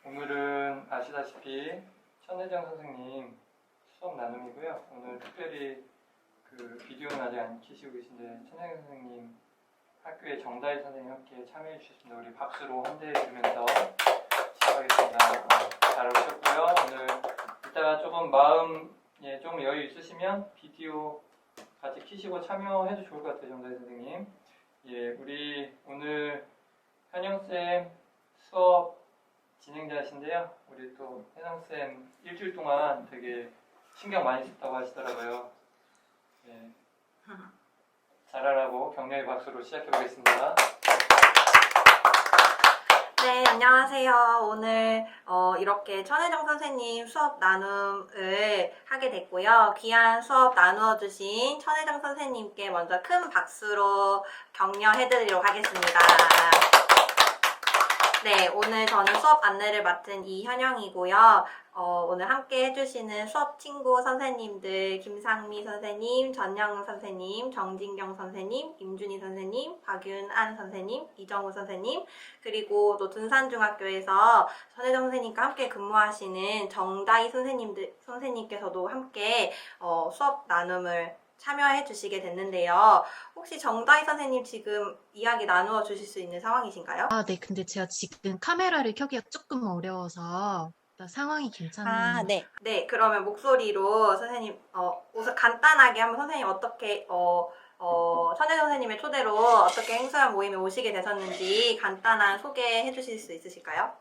오늘은 아시다시피 천혜정 선생님 수업 나눔이고요. 오늘 특별히 그 비디오는 아직 안 켜시고 계신데 천혜정 선생님 학교의 정다희 선생님 함께 참여해 주셨습니다. 우리 박수로 환대해 주면서 시작하겠습니다. 잘 오셨고요. 오늘 이따가 조금 마음에 좀 여유 있으시면 비디오 같이 켜시고 참여해도 좋을 것 같아요. 정다희 선생님. 예, 우리 오늘 현영쌤 수업 진행자이신데요. 우리 또 혜성쌤 일주일 동안 되게 신경 많이 썼다고 하시더라고요. 네. 잘하라고 격려의 박수로 시작해 보겠습니다. 네, 안녕하세요. 오늘 이렇게 천혜정 선생님 수업 나눔을 하게 됐고요. 귀한 수업 나누어 주신 천혜정 선생님께 먼저 큰 박수로 격려해 드리도록 하겠습니다. 네, 오늘 저는 수업 안내를 맡은 이현영이고요. 오늘 함께 해주시는 수업 친구 선생님들 김상미 선생님, 전영우 선생님, 정진경 선생님, 임준희 선생님, 박윤안 선생님, 이정우 선생님, 그리고 또 둔산중학교에서 천혜정 선생님과 함께 근무하시는 정다희 선생님께서도 함께 수업 나눔을 참여해 주시게 됐는데요. 혹시 정다희 선생님 지금 이야기 나누어 주실 수 있는 상황이신가요? 네. 근데 제가 지금 카메라를 켜기가 조금 어려워서 상황이 괜찮나요? 네. 네, 그러면 목소리로 선생님, 우선 간단하게 한번 선생님 어떻게, 천혜 선생님의 초대로 어떻게 행수한 모임에 오시게 되셨는지 간단한 소개해 주실 수 있으실까요?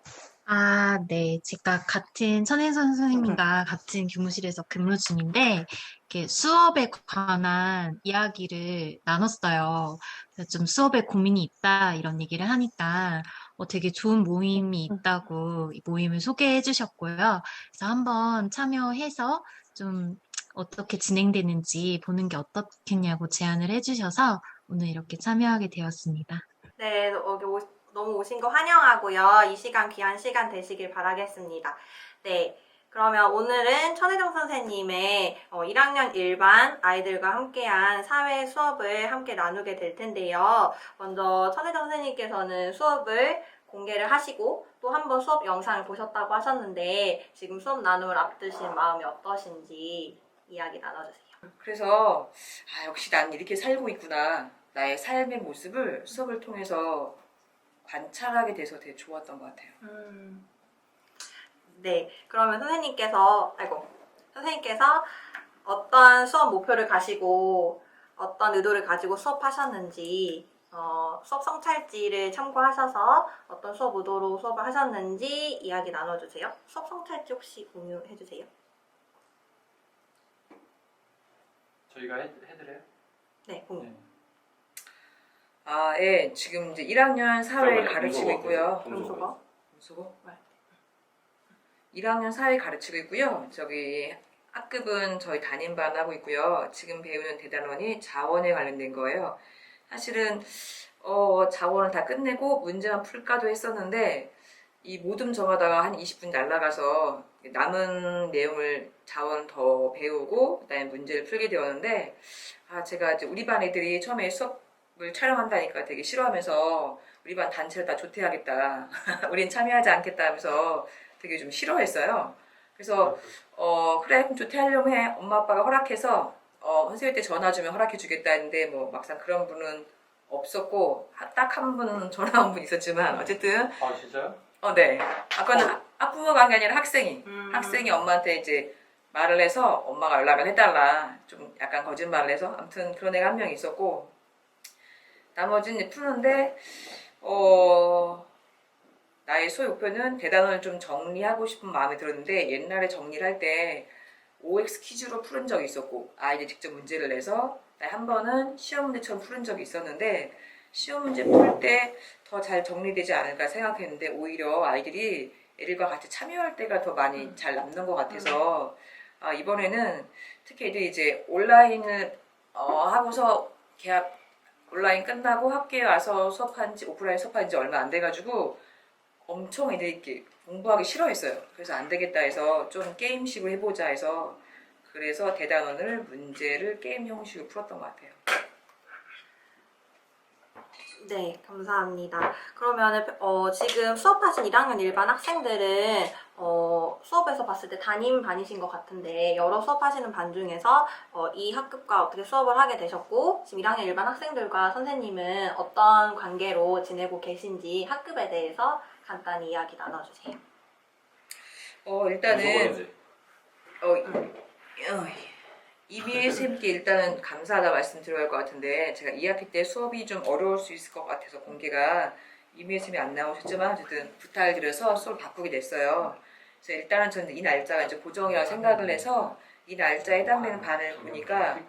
네. 제가 같은 천혜선 선생님과 같은 교무실에서 근무 중인데, 이렇게 수업에 관한 이야기를 나눴어요. 그래서 좀 수업에 고민이 있다, 이런 얘기를 하니까, 되게 좋은 모임이 있다고 이 모임을 소개해 주셨고요. 그래서 한번 참여해서 좀 어떻게 진행되는지 보는 게 어떻겠냐고 제안을 해주셔서 오늘 이렇게 참여하게 되었습니다. 네, 너무 오신 거 환영하고요. 이 시간 귀한 시간 되시길 바라겠습니다. 네, 그러면 오늘은 천혜정 선생님의 1학년 일반 아이들과 함께한 사회 수업을 함께 나누게 될 텐데요. 먼저 천혜정 선생님께서는 수업을 공개를 하시고 또 한 번 수업 영상을 보셨다고 하셨는데 지금 수업 나눔을 앞두신 마음이 어떠신지 이야기 나눠주세요. 그래서 역시 난 이렇게 살고 있구나. 나의 삶의 모습을 수업을 통해서 관찰하게 돼서 되게 좋았던 것 같아요. 네, 그러면 선생님께서 어떤 수업 목표를 가시고 어떤 의도를 가지고 수업하셨는지, 수업 성찰지를 참고하셔서 어떤 수업 의도로 수업을 하셨는지 이야기 나눠주세요. 수업 성찰지 혹시 공유해주세요. 저희가 해드려요? 네, 공유. 네. 예, 지금 이제 1학년 사회 가르치고 있고요. 금수거. 금수고? 네. 1학년 사회 가르치고 있고요. 저기 학급은 저희 담임반 하고 있고요. 지금 배우는 대단원이 자원에 관련된 거예요. 사실은 자원을 다 끝내고 문제만 풀까도 했었는데 이 모둠 정하다가 한 20분 날아가서 남은 내용을 자원 더 배우고 그다음에 문제를 풀게 되었는데 제가 이제 우리 반 애들이 처음에 수업을 촬영한다니까 되게 싫어하면서 우리 반 단체를 다 조퇴하겠다. 우린 참여하지 않겠다 하면서 되게 좀 싫어했어요. 그래서 그래 그럼 조퇴하려면 해. 엄마 아빠가 허락해서 선생님한테 전화 주면 허락해 주겠다 했는데 뭐 막상 그런 분은 없었고 딱 한 분 전화 온 분 있었지만 어쨌든 진짜요? 네. 그건 학부모가 한 게 아니라 학생이 엄마한테 이제 말을 해서 엄마가 연락을 해달라. 좀 약간 거짓말을 해서 아무튼 그런 애가 한 명 있었고 나머지는 푸는데 나의 소유 목표는 대단원을 좀 정리하고 싶은 마음이 들었는데 옛날에 정리를 할 때 OX 퀴즈로 푸른 적이 있었고 아이들이 직접 문제를 내서 한 번은 시험 문제처럼 푸른 적이 있었는데 시험 문제 풀 때 더 잘 정리되지 않을까 생각했는데 오히려 아이들이 애들과 같이 참여할 때가 더 많이 잘 남는 것 같아서 이번에는 특히 애들이 이제 온라인을 하고서 계약 온라인 끝나고 학교에 와서 수업한 지 오프라인 수업한 지 얼마 안 돼가지고 엄청 애들이 이렇게 공부하기 싫어했어요. 그래서 안 되겠다 해서 좀 게임식으로 해보자 해서 그래서 대단원을 문제를 게임 형식으로 풀었던 것 같아요. 네, 감사합니다. 그러면 지금 수업하신 1학년 일반 학생들은 수업에서 봤을 때 담임반이신 것 같은데 여러 수업하시는 반 중에서 이 학급과 어떻게 수업을 하게 되셨고 지금 1학년 일반 학생들과 선생님은 어떤 관계로 지내고 계신지 학급에 대해서 간단히 이야기 나눠주세요. 일단은 이미혜 쌤께 일단은 감사하다 말씀드려야 할 것 같은데 제가 2학기 때 수업이 좀 어려울 수 있을 것 같아서 공개가 이미혜 쌤이 안 나오셨지만 어쨌든 부탁을 드려서 수업을 바꾸게 됐어요. 그래서 일단은 저는 이 날짜가 이제 고정이라고 생각을 해서 이 날짜에 해당되는 반을 보니까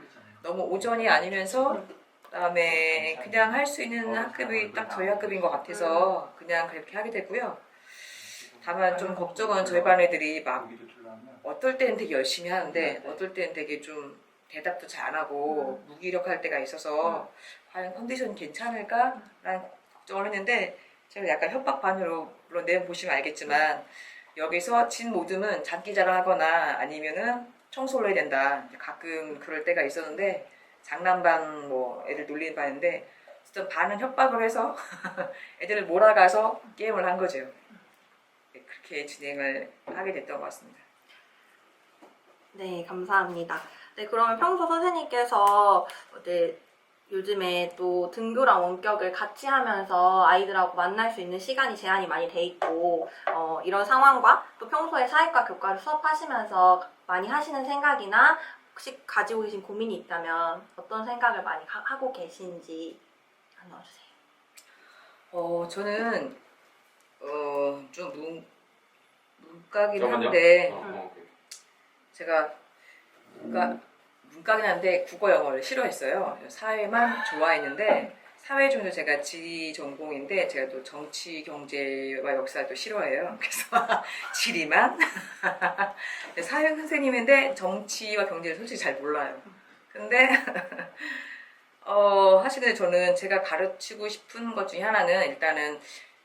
너무 오전이 아니면서 그다음에 그냥 할 수 있는 학급이 딱 저희 학급인 것 같아서 그냥 그렇게 하게 되고요. 다만 좀 걱정은 저희 반 애들이 막 어떨 때는 되게 열심히 하는데 어떨 때는 되게 좀 대답도 잘 안 하고 무기력할 때가 있어서 과연 컨디션이 괜찮을까라는 걱정을 했는데 제가 약간 협박반으로 물론 내용 보시면 알겠지만 여기서 진 모듬은 장기 자랑하거나 아니면은 청소를 해야 된다. 가끔 그럴 때가 있었는데 장난반 뭐 애들 놀리는 반인데 어쨌든 반은 협박을 해서 애들을 몰아가서 게임을 한 거죠. 그렇게 진행을 하게 됐던 것 같습니다. 네, 감사합니다. 네, 그러면 평소 선생님께서 요즘에 또 등교랑 원격을 같이 하면서 아이들하고 만날 수 있는 시간이 제한이 많이 돼 있고 이런 상황과 또 평소에 사회과 교과를 수업하시면서 많이 하시는 생각이나 혹시 가지고 계신 고민이 있다면 어떤 생각을 많이 하고 계신지 나눠주세요. 저는 좀 문과긴 한데 제가 문과긴 한데 국어 영어를 싫어했어요. 사회만 좋아했는데 사회 중에서 제가 지리 전공인데 제가 또 정치, 경제와 역사를 또 싫어해요. 그래서 지리만 사회 선생님인데 정치와 경제를 솔직히 잘 몰라요. 근데 사실은 저는 제가 가르치고 싶은 것 중에 하나는 일단은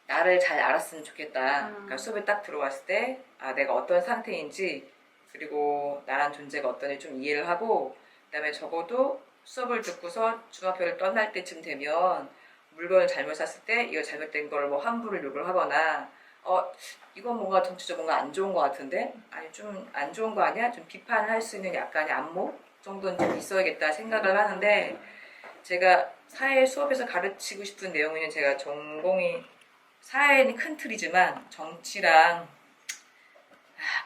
나를 잘 알았으면 좋겠다. 그러니까 수업에 딱 들어왔을 때 내가 어떤 상태인지 그리고 나란 존재가 어떤지 좀 이해를 하고 그다음에 적어도 수업을 듣고서 중학교를 떠날 때쯤 되면 물건을 잘못 샀을 때 이거 잘못된 걸 뭐 환불을 요구를 하거나 이건 뭔가 전체적으로 뭔가 안 좋은 것 같은데 아니 좀 안 좋은 거 아니야? 좀 비판할 수 있는 약간의 안목 정도는 좀 있어야겠다 생각을 하는데 제가 사회 수업에서 가르치고 싶은 내용은 제가 전공이 사회는 큰 틀이지만 정치랑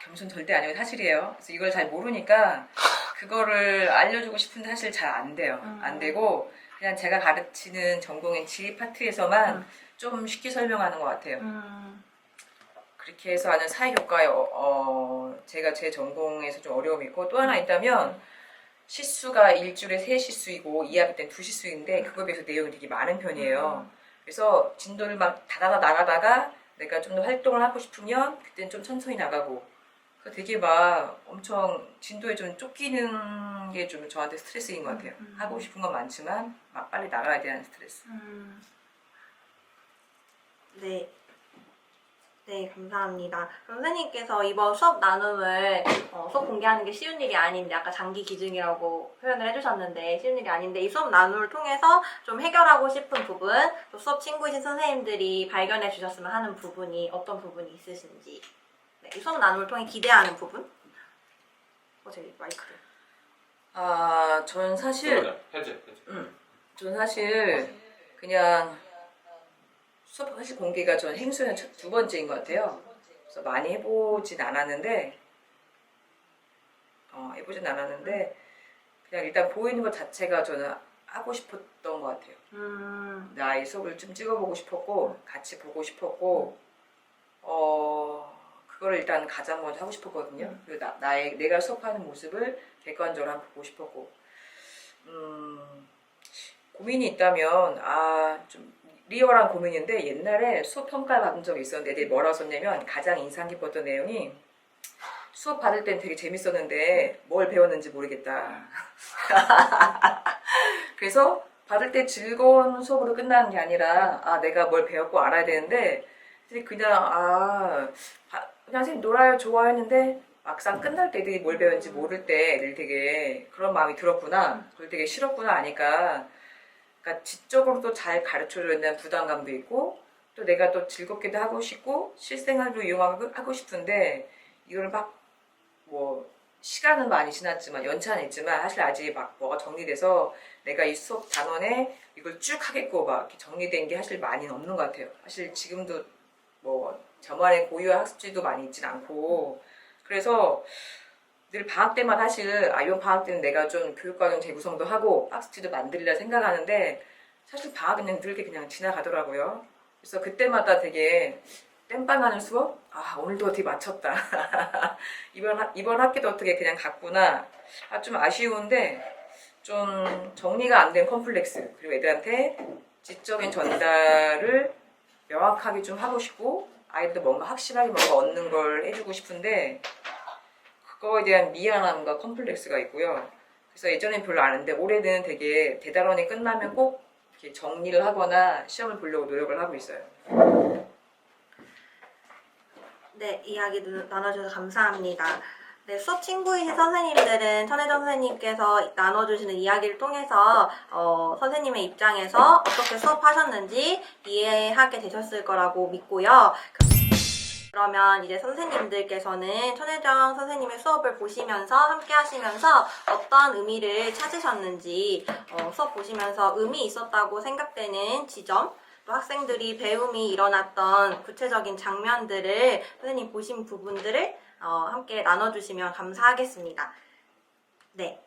겸손 절대 아니고 사실이에요. 그래서 이걸 잘 모르니까 그거를 알려주고 싶은데 사실 잘 안 돼요. 안 되고 그냥 제가 가르치는 전공인 지리 파트에서만 좀 쉽게 설명하는 것 같아요. 그렇게 해서 하는 사회교과에 제가 제 전공에서 좀 어려움이 있고 또 하나 있다면 시수가 일주일에 3시수이고 2학기 때는 2시수인데 그거에 비해서 내용이 되게 많은 편이에요. 그래서 진도를 막 다다다 나가다가 내가 좀 더 활동을 하고 싶으면 그때는 좀 천천히 나가고 되게 막 엄청 진도에 좀 쫓기는 게 좀 저한테 스트레스인 것 같아요. 하고 싶은 건 많지만 막 빨리 나가야 되는 스트레스. 네. 네, 감사합니다. 선생님께서 이번 수업 나눔을 수업 공개하는 게 쉬운 일이 아닌데 아까 장기 기증이라고 표현을 해주셨는데 쉬운 일이 아닌데 이 수업 나눔을 통해서 좀 해결하고 싶은 부분 또 수업 친구이신 선생님들이 발견해 주셨으면 하는 부분이 어떤 부분이 있으신지 네, 이 수업 나눔을 통해 기대하는 부분? 제 마이크를 전 사실 전 사실 그냥 수업 사실 공개가 전 행수는 두 번째인 것 같아요. 그래서 많이 해보진 않았는데 그냥 일단 보이는 것 자체가 저는 하고 싶었던 것 같아요. 나의 수업을 좀 찍어보고 싶었고 같이 보고 싶었고 그거를 일단 가장 먼저 하고 싶었거든요. 그리고 내가 수업하는 모습을 객관적으로 한번 보고 싶었고 고민이 있다면 좀 리얼한 고민인데 옛날에 수업 평가를 받은 적이 있었는데 애들이 뭐라고 썼냐면 가장 인상 깊었던 내용이 수업 받을 땐 되게 재밌었는데 뭘 배웠는지 모르겠다. 그래서 받을 때 즐거운 수업으로 끝나는 게 아니라 내가 뭘 배웠고 알아야 되는데 그냥 선생님 놀아요 좋아했는데 막상 끝날 때 애들이 뭘 배웠는지 모를 때 애들이 되게 그런 마음이 들었구나 그걸 되게 싫었구나 하니까 그러니까 지적으로도 잘 가르쳐줘야 된다는 부담감도 있고 또 내가 또 즐겁게도 하고 싶고 실생활도 이용하고 싶은데 이걸 막 뭐 시간은 많이 지났지만 연차는 있지만 사실 아직 막 뭐가 정리돼서 내가 이 수업 단원에 이걸 쭉 하겠고 막 이렇게 정리된 게 사실 많이는 없는 것 같아요. 사실 지금도 뭐 저만의 고유한 학습지도 많이 있진 않고 그래서 늘 방학 때마다 사실 이번 방학 때는 내가 좀 교육과정 재구성도 하고 학습지도 만들리라 생각하는데 사실 방학은 늘 그냥 지나가더라고요. 그래서 그때마다 되게 땜빵하는 수업? 오늘도 어떻게 마쳤다. 이번 학기도 어떻게 그냥 갔구나. 좀 아쉬운데 좀 정리가 안 된 컴플렉스 그리고 애들한테 지적인 전달을 명확하게 좀 하고 싶고 아이들도 뭔가 확실하게 뭔가 얻는 걸 해주고 싶은데 그거에 대한 미안함과 컴플렉스가 있고요. 그래서 예전엔 별로 안 했는데 올해는 되게 대단원이 끝나면 꼭 이렇게 정리를 하거나 시험을 보려고 노력을 하고 있어요. 네, 이야기 나눠주셔서 감사합니다. 네, 수업 친구이신 선생님들은 천혜정 선생님께서 나눠주시는 이야기를 통해서 선생님의 입장에서 어떻게 수업하셨는지 이해하게 되셨을 거라고 믿고요. 그러면 이제 선생님들께서는 천혜정 선생님의 수업을 보시면서 함께 하시면서 어떤 의미를 찾으셨는지 수업 보시면서 의미 있었다고 생각되는 지점 또 학생들이 배움이 일어났던 구체적인 장면들을 선생님 보신 부분들을 함께 나눠주시면 감사하겠습니다. 네,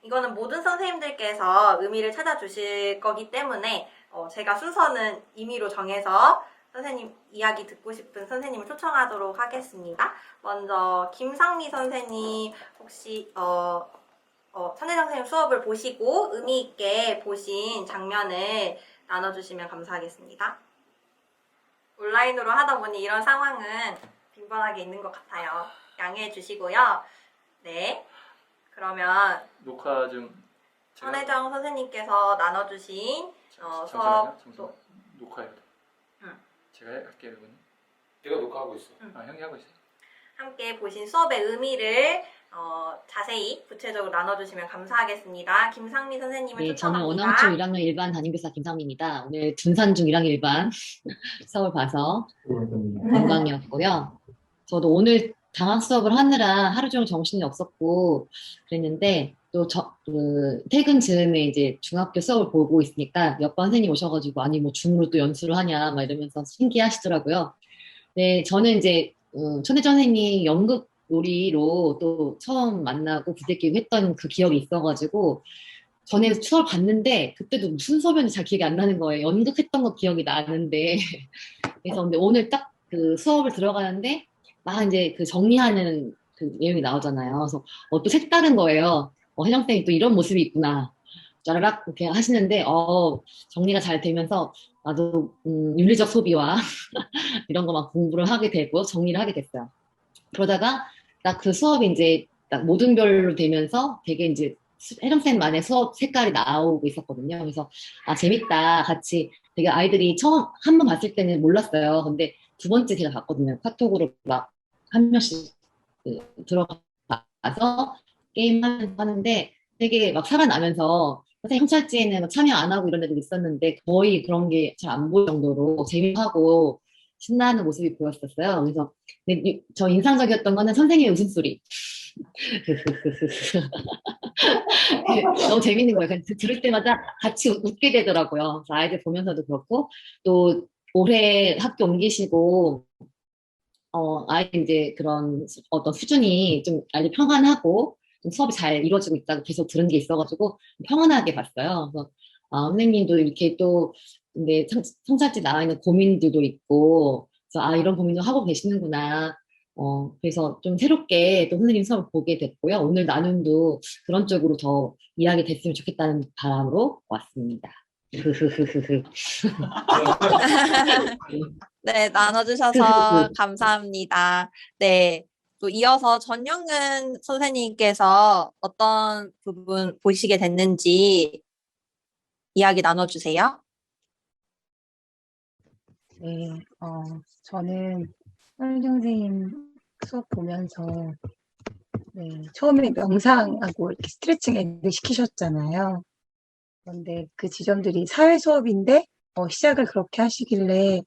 이거는 모든 선생님들께서 의미를 찾아주실 거기 때문에 제가 순서는 임의로 정해서 선생님 이야기 듣고 싶은 선생님을 초청하도록 하겠습니다. 먼저 김상미 선생님 혹시 천혜정 선생님 수업을 보시고 의미 있게 보신 장면을 나눠주시면 감사하겠습니다. 온라인으로 하다 보니 이런 상황은 빈번하게 있는 것 같아요. 양해해 주시고요. 네, 그러면 녹화 좀 제가 천혜정 선생님께서 나눠주신 수업 잠시만요. 녹화해요. 제가 할게요, 이거는. 내가 녹화하고 있어. 형이 하고 있어요. 함께 보신 수업의 의미를 자세히 구체적으로 나눠주시면 감사하겠습니다. 김상미 선생님을 네, 저는 초청합니다. 원어초 1학년 일반 담임교사 김상미입니다. 오늘 둔산중 1학년 일반 수업을 봐서 영광이었고요. 저도 오늘 장학 수업을 하느라 하루 종일 정신이 없었고 그랬는데 또 퇴근 즈음에 이제 중학교 수업을 보고 있으니까 몇 번 선생님 오셔가지고 아니 뭐 줌으로 또 연수를 하냐 막 이러면서 신기하시더라고요. 네, 저는 이제 천혜정 선생님 연극 놀이로 또 처음 만나고 부대끼고 했던 그 기억이 있어가지고 전에 수업을 봤는데 그때도 무슨 수업이었는지 잘 기억이 안 나는 거예요. 연극했던 거 기억이 나는데 그래서 근데 오늘 딱 그 수업을 들어가는데 막 이제 그 정리하는 그 내용이 나오잖아요. 그래서 또 색다른 거예요. 혜정쌤이 또 이런 모습이 있구나. 짜라락 이렇게 하시는데 정리가 잘 되면서 나도 윤리적 소비와 이런 거 막 공부를 하게 되고 정리를 하게 됐어요. 그러다가 딱 그 수업이 이제 딱 모든 별로 되면서 되게 이제 혜정쌤만의 수업 색깔이 나오고 있었거든요. 그래서 재밌다. 같이 되게 아이들이 처음 한 번 봤을 때는 몰랐어요. 근데 두 번째 제가 봤거든요. 카톡으로 막 한 명씩 들어가서 게임 하는데 되게 막 살아나면서 선생님 형찰지에는 막 참여 안 하고 이런 애들 있었는데 거의 그런 게 잘 안 보일 정도로 재미하고 신나는 모습이 보였었어요. 그래서 근데 저 인상적이었던 거는 선생님의 웃음소리. 너무 재밌는 거예요. 들을 때마다 같이 웃게 되더라고요. 그래서 아이들 보면서도 그렇고 또 올해 학교 옮기시고 아이들 이제 그런 어떤 수준이 좀 아이들 평안하고 좀 수업이 잘 이루어지고 있다고 계속 들은 게 있어가지고 평안하게 봤어요. 그래서 선생님도 이렇게 또 근데 성찰지 나와 있는 고민들도 있고 그래서 이런 고민도 하고 계시는구나. 그래서 좀 새롭게 또 선생님 수업을 보게 됐고요. 오늘 나눔도 그런 쪽으로 더 이야기 됐으면 좋겠다는 바람으로 왔습니다. 네, 나눠주셔서 감사합니다. 네, 또 이어서 전영은 선생님께서 어떤 부분 보시게 됐는지 이야기 나눠주세요. 네, 저는 선생 선생님 수업 보면서 처음에 명상하고 이렇게 스트레칭 애들 시키셨잖아요. 그런데 그 지점들이 사회 수업인데 시작을 그렇게 하시길래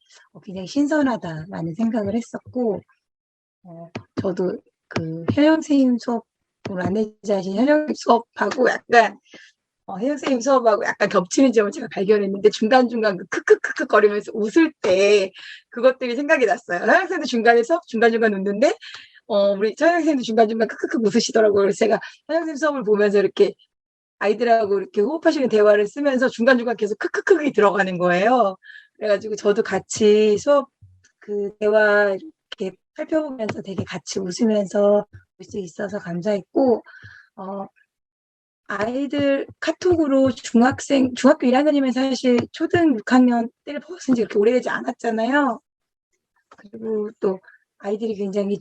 굉장히 신선하다라는 생각을 했었고, 저도 그 현영 선생님 수업, 안내자신 현영 수업하고 약간 혜영 선생님 수업하고 약간 겹치는 점을 제가 발견했는데 중간중간 그 크크크크 거리면서 웃을 때 그것들이 생각이 났어요. 혜영 선생님도 중간에 수업 중간중간 웃는데 우리 현영 선생님도 중간중간 크크크 웃으시더라고요. 그래서 제가 현영 선생님 수업을 보면서 이렇게 아이들하고 이렇게 호흡하시는 대화를 쓰면서 중간중간 계속 크크크이 들어가는 거예요. 그래가지고 저도 같이 수업 그 대화 이렇게 살펴보면서 되게 같이 웃으면서 볼 수 있어서 감사했고, 아이들 카톡으로 중학교 1학년이면 사실 초등 6학년 때를 벗은 지 그렇게 오래되지 않았잖아요. 그리고 또 아이들이 굉장히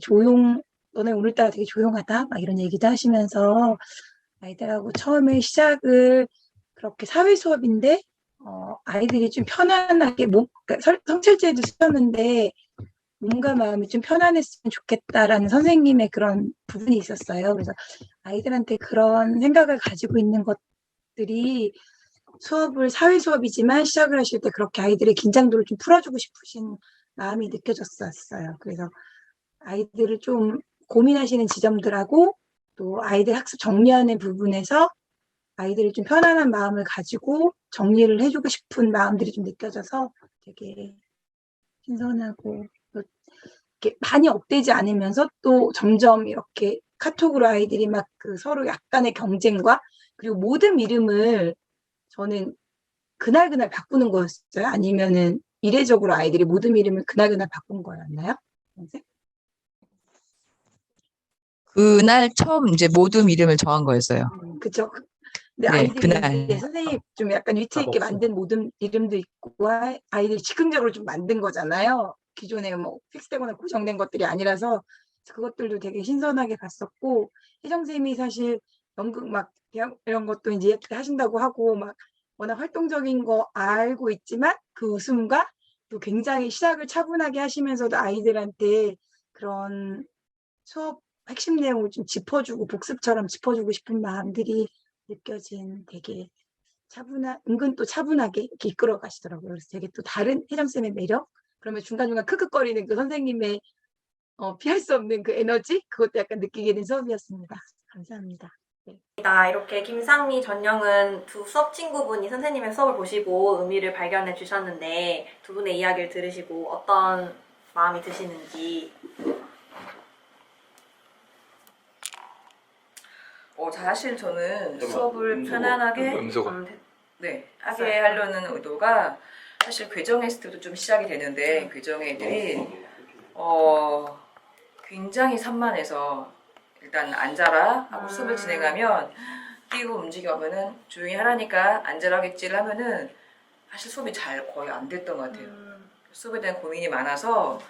너네 오늘따라 되게 조용하다 막 이런 얘기도 하시면서 아이들하고 처음에 시작을 그렇게 사회 수업인데 아이들이 좀 편안하게 그러니까 성찰제도 쓰셨는데 몸과 마음이 좀 편안했으면 좋겠다라는 선생님의 그런 부분이 있었어요. 그래서 아이들한테 그런 생각을 가지고 있는 것들이 사회 수업이지만 시작을 하실 때 그렇게 아이들의 긴장도를 좀 풀어주고 싶으신 마음이 느껴졌었어요. 그래서 아이들을 좀 고민하시는 지점들하고 또 아이들 학습 정리하는 부분에서 아이들이 좀 편안한 마음을 가지고 정리를 해주고 싶은 마음들이 좀 느껴져서 되게 신선하고 또 이렇게 많이 업되지 않으면서 또 점점 이렇게 카톡으로 아이들이 막 그 서로 약간의 경쟁과 그리고 모든 이름을 저는 그날그날 바꾸는 거였어요? 아니면은 이례적으로 아이들이 모든 이름을 그날그날 바꾼 거였나요? 선생님? 그날 처음 이제 모둠 이름을 정한 거였어요. 그쵸. 근데 네, 아이들이 그날. 이제 선생님 좀 약간 위트 있게 만든 모든 이름도 있고 아이들이 즉흥적으로 좀 만든 거잖아요. 기존에 뭐 픽스되거나 고정된 것들이 아니라서 그것들도 되게 신선하게 봤었고 혜정 선생님이 사실 연극 막 이런 것도 이제 하신다고 하고 막 워낙 활동적인 거 알고 있지만 그 웃음과 또 굉장히 시작을 차분하게 하시면서도 아이들한테 그런 수업 핵심 내용을 좀 짚어주고 복습처럼 짚어주고 싶은 마음들이 느껴진 되게 은근 또 차분하게 이렇게 이끌어 가시더라고요. 그래서 되게 또 다른 혜정쌤의 매력? 그러면 중간중간 크크거리는 그 선생님의 피할 수 없는 그 에너지? 그것도 약간 느끼게 된 수업이었습니다. 감사합니다. 이렇게 김상미, 전영은 두 수업 친구분이 선생님의 수업을 보시고 의미를 발견해 주셨는데 두 분의 이야기를 들으시고 어떤 마음이 드시는지. 사실 저는 수업을 편안하게 하게 하려는 의도가 사실 괴정했을 때도 좀 시작이 되는데 괴정 애들이 굉장히 산만해서 일단 앉아라 하고 수업을 진행하면 뛰고 움직여면은 조용히 하라니까 앉으라겠지를 하면은 사실 수업이 거의 안 됐던 것 같아요. 수업에 대한 고민이 많아서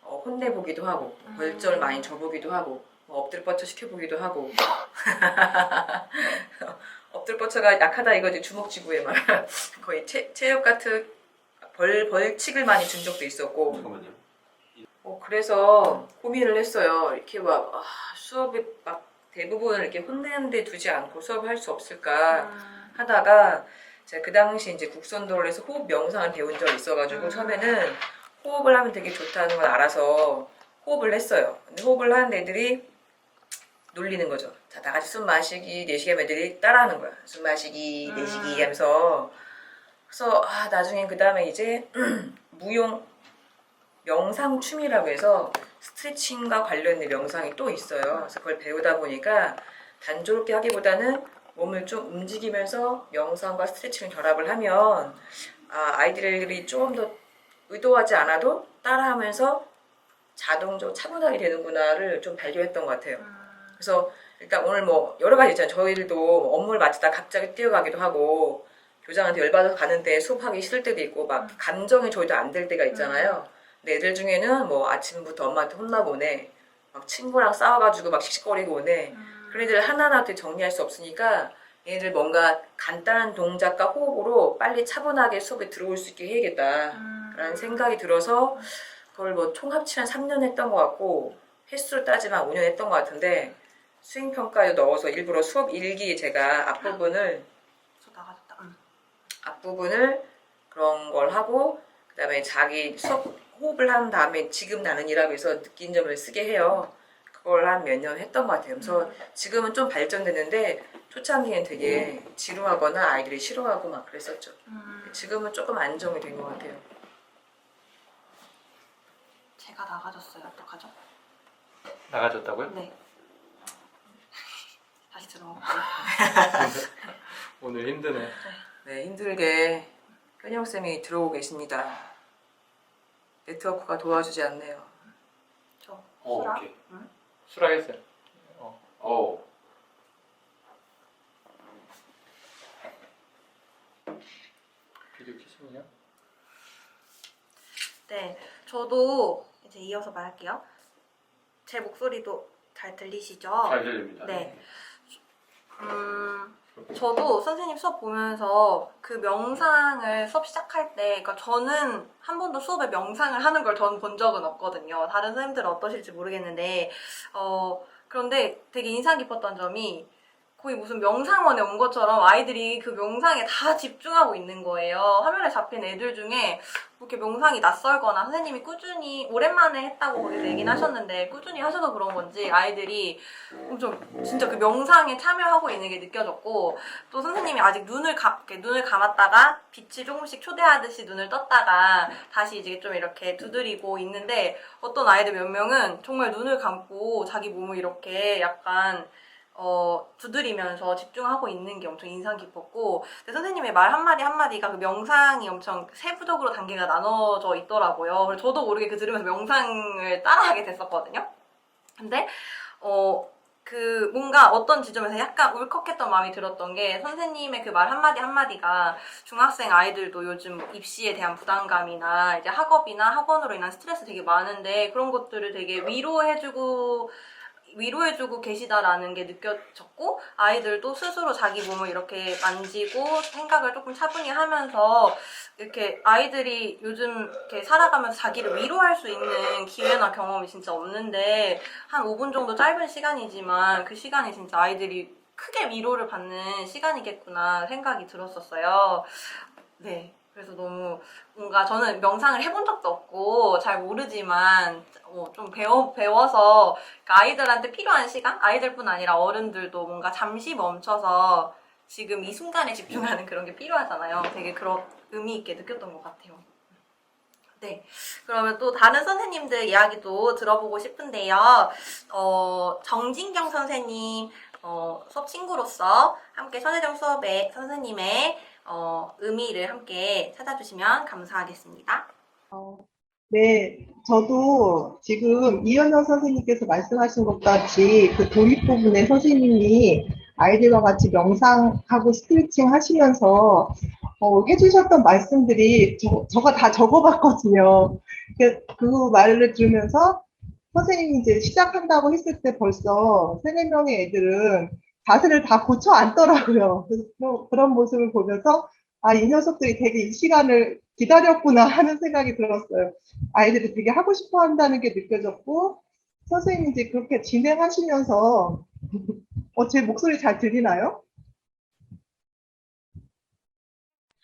혼내보기도 하고 벌점을 많이 줘보기도 하고 엎드려 뻗쳐 시켜보기도 하고 엎드려 뻗쳐가 약하다 이거지 주먹쥐구에 막 거의 체육 같은 벌칙을 많이 준 적도 있었고 잠깐만요. 그래서 고민을 했어요. 이렇게 막 수업에 막 대부분을 이렇게 혼내는 데 두지 않고 수업을 할 수 없을까 하다가 제가 그 당시 이제 국선도를 해서 호흡 명상을 배운 적이 있어가지고 처음에는 호흡을 하면 되게 좋다는 걸 알아서 호흡을 했어요. 근데 호흡을 하는 애들이 놀리는 거죠. 자, 다 같이 숨 마시기, 내쉬기 하면 애들이 따라하는 거야. 숨 마시기, 내쉬기 하면서. 그래서 나중엔 그 다음에 이제 무용 명상 춤이라고 해서 스트레칭과 관련된 명상이 또 있어요. 그래서 그걸 배우다 보니까 단조롭게 하기보다는 몸을 좀 움직이면서 명상과 스트레칭을 결합을 하면 아이들이 조금 더 의도하지 않아도 따라하면서 자동적으로 차분하게 되는구나를 좀 발견했던 것 같아요. 그래서 일단 오늘 뭐 여러 가지 있잖아요. 저희들도 업무를 마치다 갑자기 뛰어가기도 하고 교장한테 열받아서 가는데 수업하기 싫을 때도 있고 막 감정이 저희도 안 될 때가 있잖아요. 근데 애들 중에는 뭐 아침부터 엄마한테 혼나고 오네, 막 친구랑 싸워가지고 막 씩씩거리고 오네. 그런 애들 하나하나 어떻게 정리할 수 없으니까 얘네들 뭔가 간단한 동작과 호흡으로 빨리 차분하게 수업에 들어올 수 있게 해야겠다라는 생각이 들어서 그걸 뭐 총 합치면 3년 했던 것 같고 횟수를 따지면 5년 했던 것 같은데 수행평가에 넣어서 일부러 수업 일기에 제가 앞부분을 앞부분을 그런 걸 하고 그다음에 자기 수업 호흡을 한 다음에 지금 나는 이라고 해서 느낀 점을 쓰게 해요. 그걸 한 몇 년 했던 것 같아요. 그래서 지금은 좀 발전됐는데 초창기엔 되게 지루하거나 아이들이 싫어하고 막 그랬었죠. 지금은 조금 안정이 된 것 같아요. 제가 나가졌어요. 어떡하죠? 나가졌다고요? 네. 다시 들어올게요. 오늘 힘드네. 네, 힘들게 현영쌤이 들어오고 계십니다. 네트워크가 도와주지 않네요. 저 수락? 수락? 오케이. 수락했어요. 비디오 켜시면요? 네, 저도 이제 이어서 말할게요. 제 목소리도 잘 들리시죠? 잘 들립니다. 네. 저도 선생님 수업 보면서 그 명상을 수업 시작할 때, 그러니까 저는 한 번도 수업에 명상을 하는 걸 전 본 적은 없거든요. 다른 선생님들은 어떠실지 모르겠는데, 그런데 되게 인상 깊었던 점이 거의 무슨 명상원에 온 것처럼 아이들이 그 명상에 다 집중하고 있는 거예요. 화면에 잡힌 애들 중에 그렇게 명상이 낯설거나 선생님이 꾸준히 오랜만에 했다고 거기서 얘기는 하셨는데 꾸준히 하셔서 그런 건지 아이들이 엄청 진짜 그 명상에 참여하고 있는 게 느껴졌고, 또 선생님이 아직 눈을 감았다가 빛이 조금씩 초대하듯이 눈을 떴다가 다시 이제 좀 이렇게 두드리고 있는데, 어떤 아이들 몇 명은 정말 눈을 감고 자기 몸을 이렇게 약간 두드리면서 집중하고 있는 게 엄청 인상 깊었고, 근데 선생님의 말 한마디 한마디가 그 명상이 엄청 세부적으로 단계가 나눠져 있더라고요. 그래서 저도 모르게 그 들으면서 명상을 따라하게 됐었거든요. 근데 그 뭔가 어떤 지점에서 약간 울컥했던 마음이 들었던 게, 선생님의 그 말 한마디 한마디가 중학생 아이들도 요즘 입시에 대한 부담감이나 이제 학업이나 학원으로 인한 스트레스 되게 많은데 그런 것들을 되게 위로해주고 계시다라는 게 느껴졌고, 아이들도 스스로 자기 몸을 이렇게 만지고 생각을 조금 차분히 하면서 이렇게 아이들이 요즘 이렇게 살아가면서 자기를 위로할 수 있는 기회나 경험이 진짜 없는데, 한 5분 정도 짧은 시간이지만 그 시간이 진짜 아이들이 크게 위로를 받는 시간이겠구나 생각이 들었었어요. 네. 그래서 너무 뭔가 저는 명상을 해본 적도 없고 잘 모르지만 좀 배워서 그러니까 아이들한테 필요한 시간? 아이들뿐 아니라 어른들도 뭔가 잠시 멈춰서 지금 이 순간에 집중하는 그런 게 필요하잖아요. 되게 그런 의미 있게 느꼈던 것 같아요. 네. 그러면 또 다른 선생님들 이야기도 들어보고 싶은데요. 정진경 선생님 수업 친구로서 함께 천혜정 수업의 선생님의 의미를 함께 찾아주시면 감사하겠습니다. 네, 저도 지금 이현정 선생님께서 말씀하신 것 같이 그 도입 부분에 선생님이 아이들과 같이 명상하고 스트레칭 하시면서 해주셨던 말씀들이 저가 다 적어봤거든요. 그 말을 들으면서 선생님이 이제 시작한다고 했을 때 벌써 3, 4명의 애들은 자세를 다 고쳐 앉더라고요. 그래서 그런 모습을 보면서 아, 이 녀석들이 되게 이 시간을 기다렸구나 하는 생각이 들었어요. 아이들이 되게 하고 싶어 한다는 게 느껴졌고, 선생님이 이제 그렇게 진행하시면서, 제 목소리 잘 들리나요?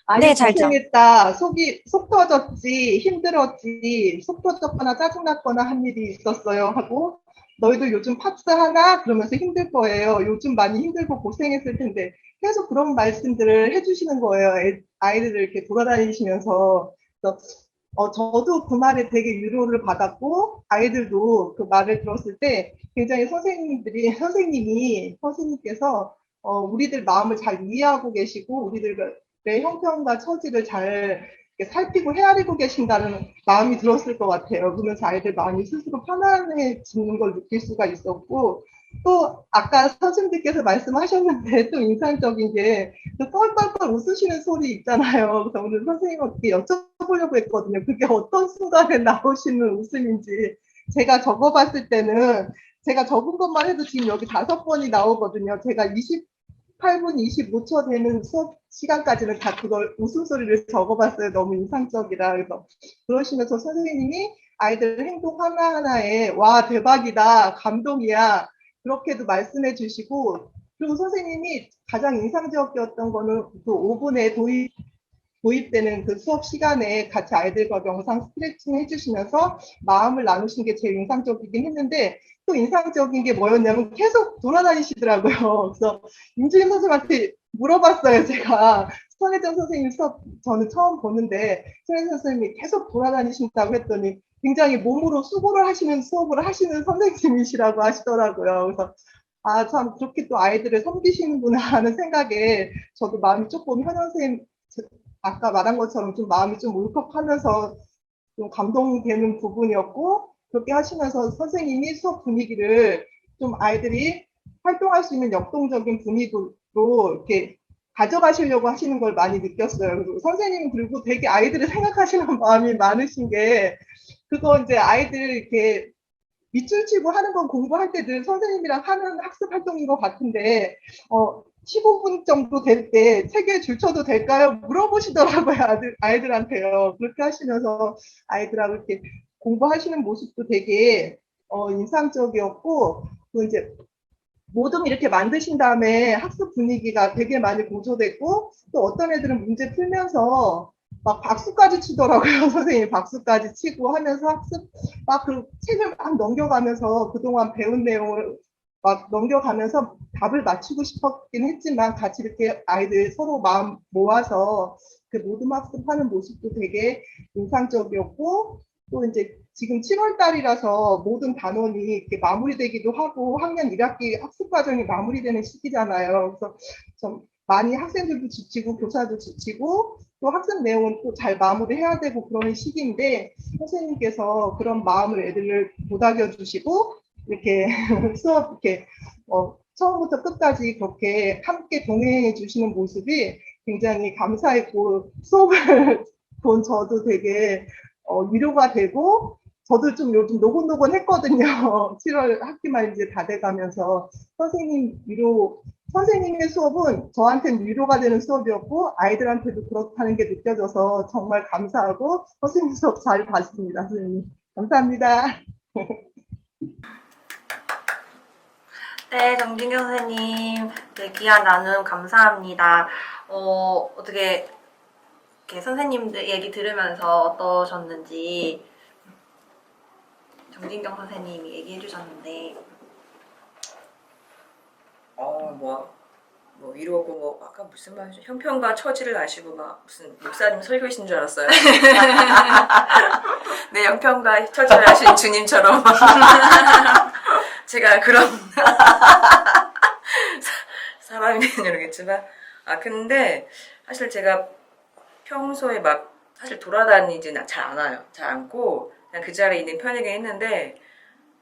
아니, 잘 들려. 고생했다, 속 터졌지, 힘들었지, 속 터졌거나 짜증났거나 한 일이 있었어요 하고, 너희들 요즘 팝스 하나? 그러면서 힘들 거예요. 요즘 많이 힘들고 고생했을 텐데, 계속 그런 말씀들을 해주시는 거예요. 아이들을 이렇게 돌아다니시면서. 그래서 저도 그 말에 되게 위로를 받았고, 아이들도 그 말을 들었을 때 굉장히 선생님께서 우리들 마음을 잘 이해하고 계시고, 우리들의 형편과 처지를 잘 이렇게 살피고 헤아리고 계신다는 마음이 들었을 것 같아요. 그러면서 아이들 마음이 스스로 편안해지는 걸 느낄 수가 있었고, 또 아까 선생님께서 말씀하셨는데 또 인상적인 게 뻘뻘뻘 웃으시는 소리 있잖아요. 그래서 오늘 선생님께 여쭤보려고 했거든요. 그게 어떤 순간에 나오시는 웃음인지. 제가 적어봤을 때는 제가 적은 것만 해도 지금 여기 5번이 나오거든요. 제가 28분 25초 되는 수업 시간까지는 다 그걸 웃음소리를 적어봤어요. 너무 인상적이라. 그래서 그러시면서 선생님이 아이들 행동 하나하나에 와 대박이다 감동이야 그렇게도 말씀해 주시고, 그리고 선생님이 가장 인상적이었던 거는 그 5분의 도입 도입되는 그 수업 시간에 같이 아이들과 명상 스트레칭 해주시면서 마음을 나누신 게 제일 인상적이긴 했는데 또 인상적인 게 뭐였냐면 계속 돌아다니시더라고요. 그래서 임주임 선생님한테 물어봤어요. 제가 손혜정 선생님 수업 저는 처음 보는데 손혜정 선생님이 계속 돌아다니신다고 했더니 굉장히 몸으로 수고를 하시는 수업을 하시는 선생님이시라고 하시더라고요. 그래서 아, 참 그렇게 또 아이들을 섬기시는구나 하는 생각에 저도 마음이 조금 현영 선생님 아까 말한 것처럼 좀 마음이 좀 울컥하면서 좀 감동되는 부분이었고 그렇게 하시면서 선생님이 수업 분위기를 좀 아이들이 활동할 수 있는 역동적인 분위기로 이렇게 가져가시려고 하시는 걸 많이 느꼈어요. 그리고 선생님은 그리고 되게 아이들을 생각하시는 마음이 많으신 게 그거 이제 아이들 이렇게 밑줄 치고 하는 건 공부할 때 늘 선생님이랑 하는 학습 활동인 것 같은데 15분 정도 될 때 책에 줄 쳐도 될까요? 물어보시더라고요. 아이들한테요. 그렇게 하시면서 아이들하고 이렇게 공부하시는 모습도 되게 인상적이었고 또 이제 모둠 이렇게 만드신 다음에 학습 분위기가 되게 많이 고조됐고 또 어떤 애들은 문제 풀면서 막 박수까지 치더라고요. 선생님이 박수까지 치고 하면서 학습 막 그 책을 막 넘겨가면서 그동안 배운 내용을 막 넘겨가면서 답을 맞추고 싶었긴 했지만 같이 이렇게 아이들 서로 마음 모아서 그 모둠 학습하는 모습도 되게 인상적이었고 또 이제 지금 7월 달이라서 모든 단원이 이렇게 마무리되기도 하고 학년 1학기 학습 과정이 마무리되는 시기잖아요. 그래서 좀 많이 학생들도 지치고 교사도 지치고 또 학습 내용은 또 잘 마무리해야 되고 그런 시기인데 선생님께서 그런 마음을 애들을 보답여 주시고 이렇게 수업 이렇게 처음부터 끝까지 그렇게 함께 동행해 주시는 모습이 굉장히 감사했고 수업을 본 저도 되게 위로가 되고 저도 좀 요즘 노곤노곤했거든요. 7월 학기만 이제 다 돼가면서 선생님의 수업은 저한테는 위로가 되는 수업이었고 아이들한테도 그렇다는 게 느껴져서 정말 감사하고 선생님 수업 잘 봤습니다. 선생님 감사합니다. 네, 정진경 선생님, 네, 귀한 나눔 감사합니다. 어떻게 이렇게 선생님들 얘기 들으면서 어떠셨는지 정진경 선생님이 얘기해 주셨는데 뭐 위로고 뭐 아까 무슨 말이죠? 형편과 처지를 아시고 막 무슨 목사님 설교이신 줄 알았어요. 네, 형편과 처지를 아신 주님처럼 제가 그런 사람이면 모르겠지만 근데 사실 제가 평소에 막 사실 돌아다니지는 잘 않아요. 잘 않고 그냥 그 자리에 있는 편이긴 했는데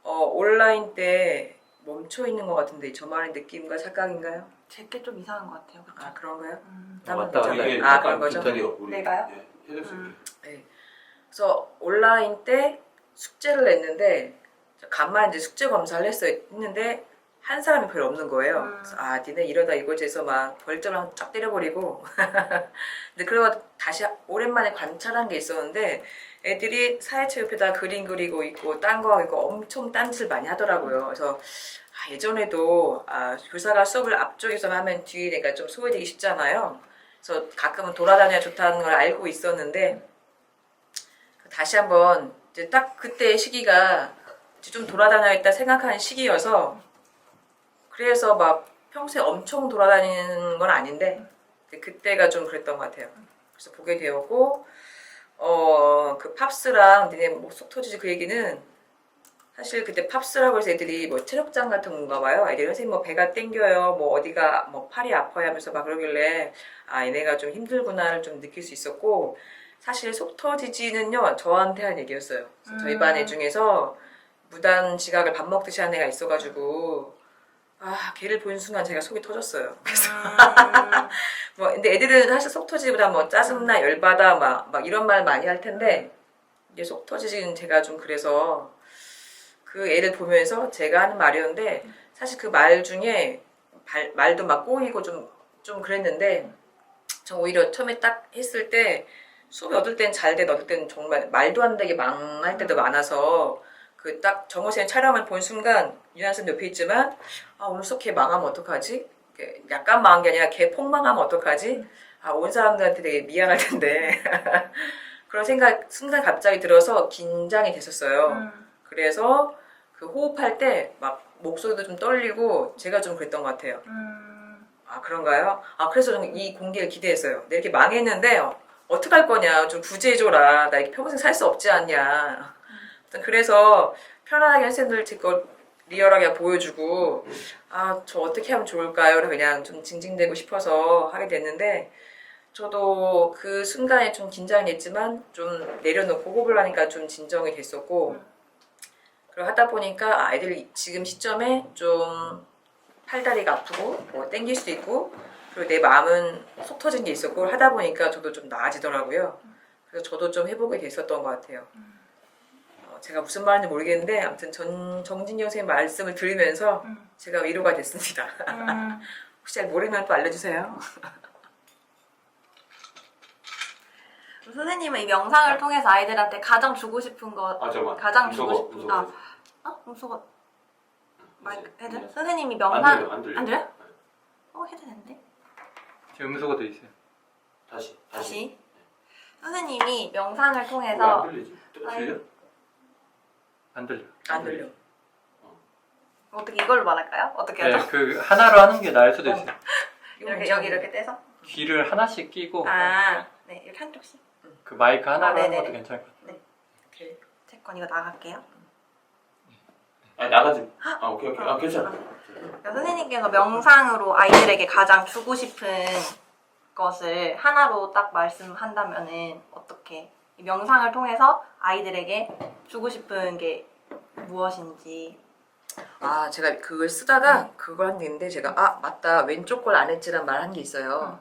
온라인 때 멈춰 있는 것 같은데 저 말의 느낌과 착각인가요? 제게 좀 이상한 것 같아요. 그쵸? 그런가요? 맞다. 이게 그런 약간 거죠? 비슷하게 우리 내가요? 해줬어요. 네. 그래서 온라인 때 숙제를 냈는데 간만에 이제 숙제 검사를 했는데 한 사람이 별로 없는 거예요. 그래서 니네 이러다 이거지 해서 막 벌점을 쫙 때려버리고 근데 그러고 다시 오랜만에 관찰한 게 있었는데 애들이 사회체육회다 그림 그리고 있고 딴 거 이거 엄청 딴짓을 많이 하더라고요. 그래서 예전에도 교사가 수업을 앞쪽에서 하면 뒤에 내가 좀 소외되기 쉽잖아요. 그래서 가끔은 돌아다녀야 좋다는 걸 알고 있었는데 다시 한번 이제 딱 그때 시기가 좀 돌아다녀야겠다 생각하는 시기여서 그래서 막 평소에 엄청 돌아다니는 건 아닌데 그때가 좀 그랬던 것 같아요. 그래서 보게 되었고 그 팝스랑 니네 뭐 속 터지지 그 얘기는 사실 그때 팝스라고 해서 애들이 뭐 체력장 같은 건가 봐요. 애들이 선생님 뭐 배가 땡겨요, 뭐 어디가 뭐 팔이 아파요 하면서 막 그러길래 얘네가 좀 힘들구나를 좀 느낄 수 있었고 사실 속 터지지는요 저한테 한 얘기였어요. 저희 반 애 중에서 무단 지각을 밥 먹듯이 한 애가 있어가지고 걔를 본 순간 제가 속이 터졌어요. 그래서 뭐 근데 애들은 사실 속 터지기보다 뭐 짜증나 열받아 막 이런 말 많이 할 텐데 이게 속 터지지는 제가 좀 그래서 그 애를 보면서 제가 하는 말이었는데 사실 그 말 중에 말도 막 꼬이고 좀 그랬는데 전 오히려 처음에 딱 했을 때 수업이 얻을 땐 잘 돼, 얻을 때는 정말 말도 안 되게 망할 때도 많아서 그 딱 정호생 촬영을 본 순간 유한쌤 옆에 있지만 오늘 수업 걔 망하면 어떡하지? 약간 망한 게 아니라 걔 폭망하면 어떡하지? 온 사람들한테 되게 미안할 텐데 그런 생각 순간 갑자기 들어서 긴장이 됐었어요. 그래서 그 호흡할 때 막 목소리도 좀 떨리고 제가 좀 그랬던 것 같아요. 아, 그런가요? 아, 그래서 저는 이 공개를 기대했어요. 내가 이렇게 망했는데 어떡할 거냐, 좀 구제해줘라, 나 이렇게 평생 살 수 없지 않냐. 그래서 편안하게 선생님들 제 거 리얼하게 보여주고, 아, 저 어떻게 하면 좋을까요? 그냥 좀 징징대고 싶어서 하게 됐는데, 저도 그 순간에 좀 긴장이 됐지만 좀 내려놓고 호흡을 하니까 좀 진정이 됐었고, 그리고 하다 보니까 아이들이 지금 시점에 좀 팔다리가 아프고 뭐 땡길 수도 있고, 그리고 내 마음은 속 터진 게 있었고, 하다 보니까 저도 좀 나아지더라고요. 그래서 저도 좀 회복이 됐었던 것 같아요. 제가 무슨 말인지 모르겠는데 아무튼 정진영 선생님 말씀을 들으면서 제가 위로가 됐습니다. 혹시 잘 모르면 또 알려주세요. 선생님은 이 명상을 통해서 아이들한테 가장 주고 싶은 거, 잠깐만. 가장 주고 싶은 음소거 마이크 해도? 선생님이 명상 안 들려. 안 들려? 해도 되는데? 제 음소거 돼 있어요. 다시. 선생님이 명상을 왜 통해서 안 들리지? 들려? 안 들려. 안 들려. 어떻게 이걸로 말할까요? 어떻게 네, 하죠? 그 하나로 하는 게 나을 수도 있어요. 이렇게 여기 이렇게 떼서? 귀를 하나씩 끼고 네, 이렇게 한쪽씩. 그 마이크 하나로 하는 네네네. 것도 괜찮을 것 같아요. 오케이. 제 건 이거 나갈게요. 나가지. 오케이. 괜찮아. 그러니까 선생님께서 명상으로 아이들에게 가장 주고 싶은 것을 하나로 딱 말씀한다면은 어떻게 이 명상을 통해서 아이들에게 주고 싶은 게 무엇인지. 아, 제가 그걸 쓰다가 그걸 한 게 있는데 제가 맞다, 왼쪽 걸 안 했지란 말 한 게 있어요.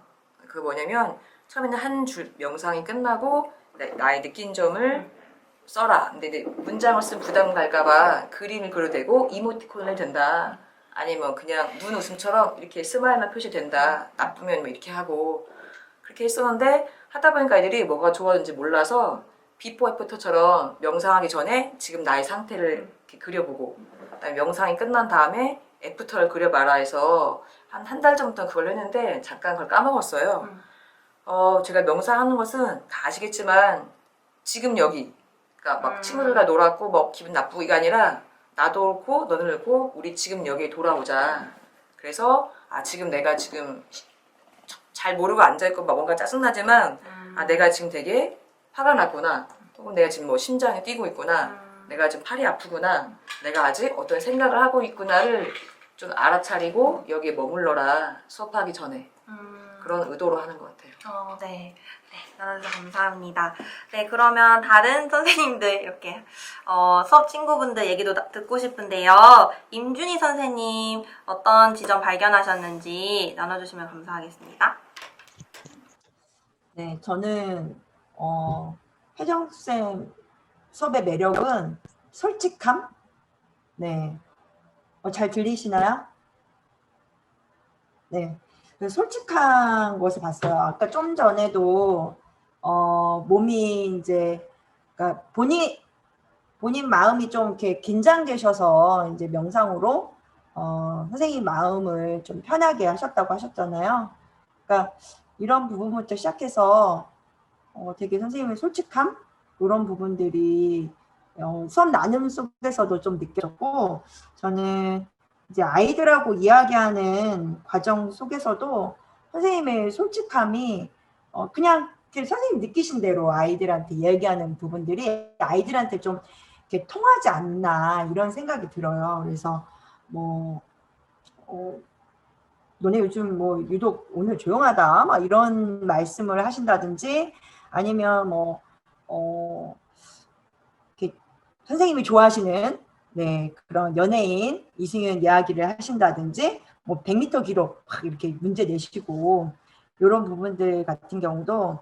그게 뭐냐면 처음에는 한 줄 명상이 끝나고 나의 느낀 점을 써라. 근데 이제 문장을 쓰면 부담 갈까봐 그림을 그려도 되고 이모티콘을 된다. 아니면 그냥 눈 웃음처럼 이렇게 스마일만 표시된다. 나쁘면 뭐 이렇게 하고 그렇게 했었는데 하다 보니까 아이들이 뭐가 좋아졌는지 몰라서 비포 애프터처럼 명상하기 전에 지금 나의 상태를 이렇게 그려보고 그다음에 명상이 끝난 다음에 애프터를 그려봐라 해서 한 달 전부터 그걸 했는데 잠깐 그걸 까먹었어요. 제가 명상하는 것은 다 아시겠지만 지금 여기, 그러니까 막 친구들과 놀았고 뭐 기분 나쁘고 이게 아니라 나도 그렇고 너는 그렇고 우리 지금 여기에 돌아오자. 그래서 지금 내가 지금 잘 모르고 앉아있고 막 뭔가 짜증나지만 내가 지금 되게 화가 났구나. 혹은 내가 지금 뭐 심장이 뛰고 있구나. 내가 지금 팔이 아프구나. 내가 아직 어떤 생각을 하고 있구나를 좀 알아차리고 여기에 머물러라. 수업하기 전에. 그런 의도로 하는 것 같아요. 네. 나눠주셔서 감사합니다. 네, 그러면 다른 선생님들 이렇게 수업 친구분들 얘기도 듣고 싶은데요. 임준희 선생님 어떤 지점 발견하셨는지 나눠주시면 감사하겠습니다. 네, 저는 혜정쌤 수업의 매력은 솔직함? 네, 잘 들리시나요? 네, 그 솔직한 것을 봤어요. 아까 좀 전에도 몸이 이제 그러니까 본인 마음이 좀 이렇게 긴장되셔서 이제 명상으로 선생님 마음을 좀 편하게 하셨다고 하셨잖아요. 그러니까 이런 부분부터 시작해서 되게 선생님의 솔직함 이런 부분들이 수업 나눔 속에서도 좀 느껴졌고, 저는 이제 아이들하고 이야기하는 과정 속에서도 선생님의 솔직함이 그냥 선생님 느끼신 대로 아이들한테 얘기하는 부분들이 아이들한테 좀 이렇게 통하지 않나 이런 생각이 들어요. 그래서 뭐 너네 요즘 뭐 유독 오늘 조용하다 막 이런 말씀을 하신다든지 아니면 뭐 이렇게 선생님이 좋아하시는 그런 연예인 이승윤 이야기를 하신다든지 뭐 100m 기록 막 이렇게 문제 내시고 이런 부분들 같은 경우도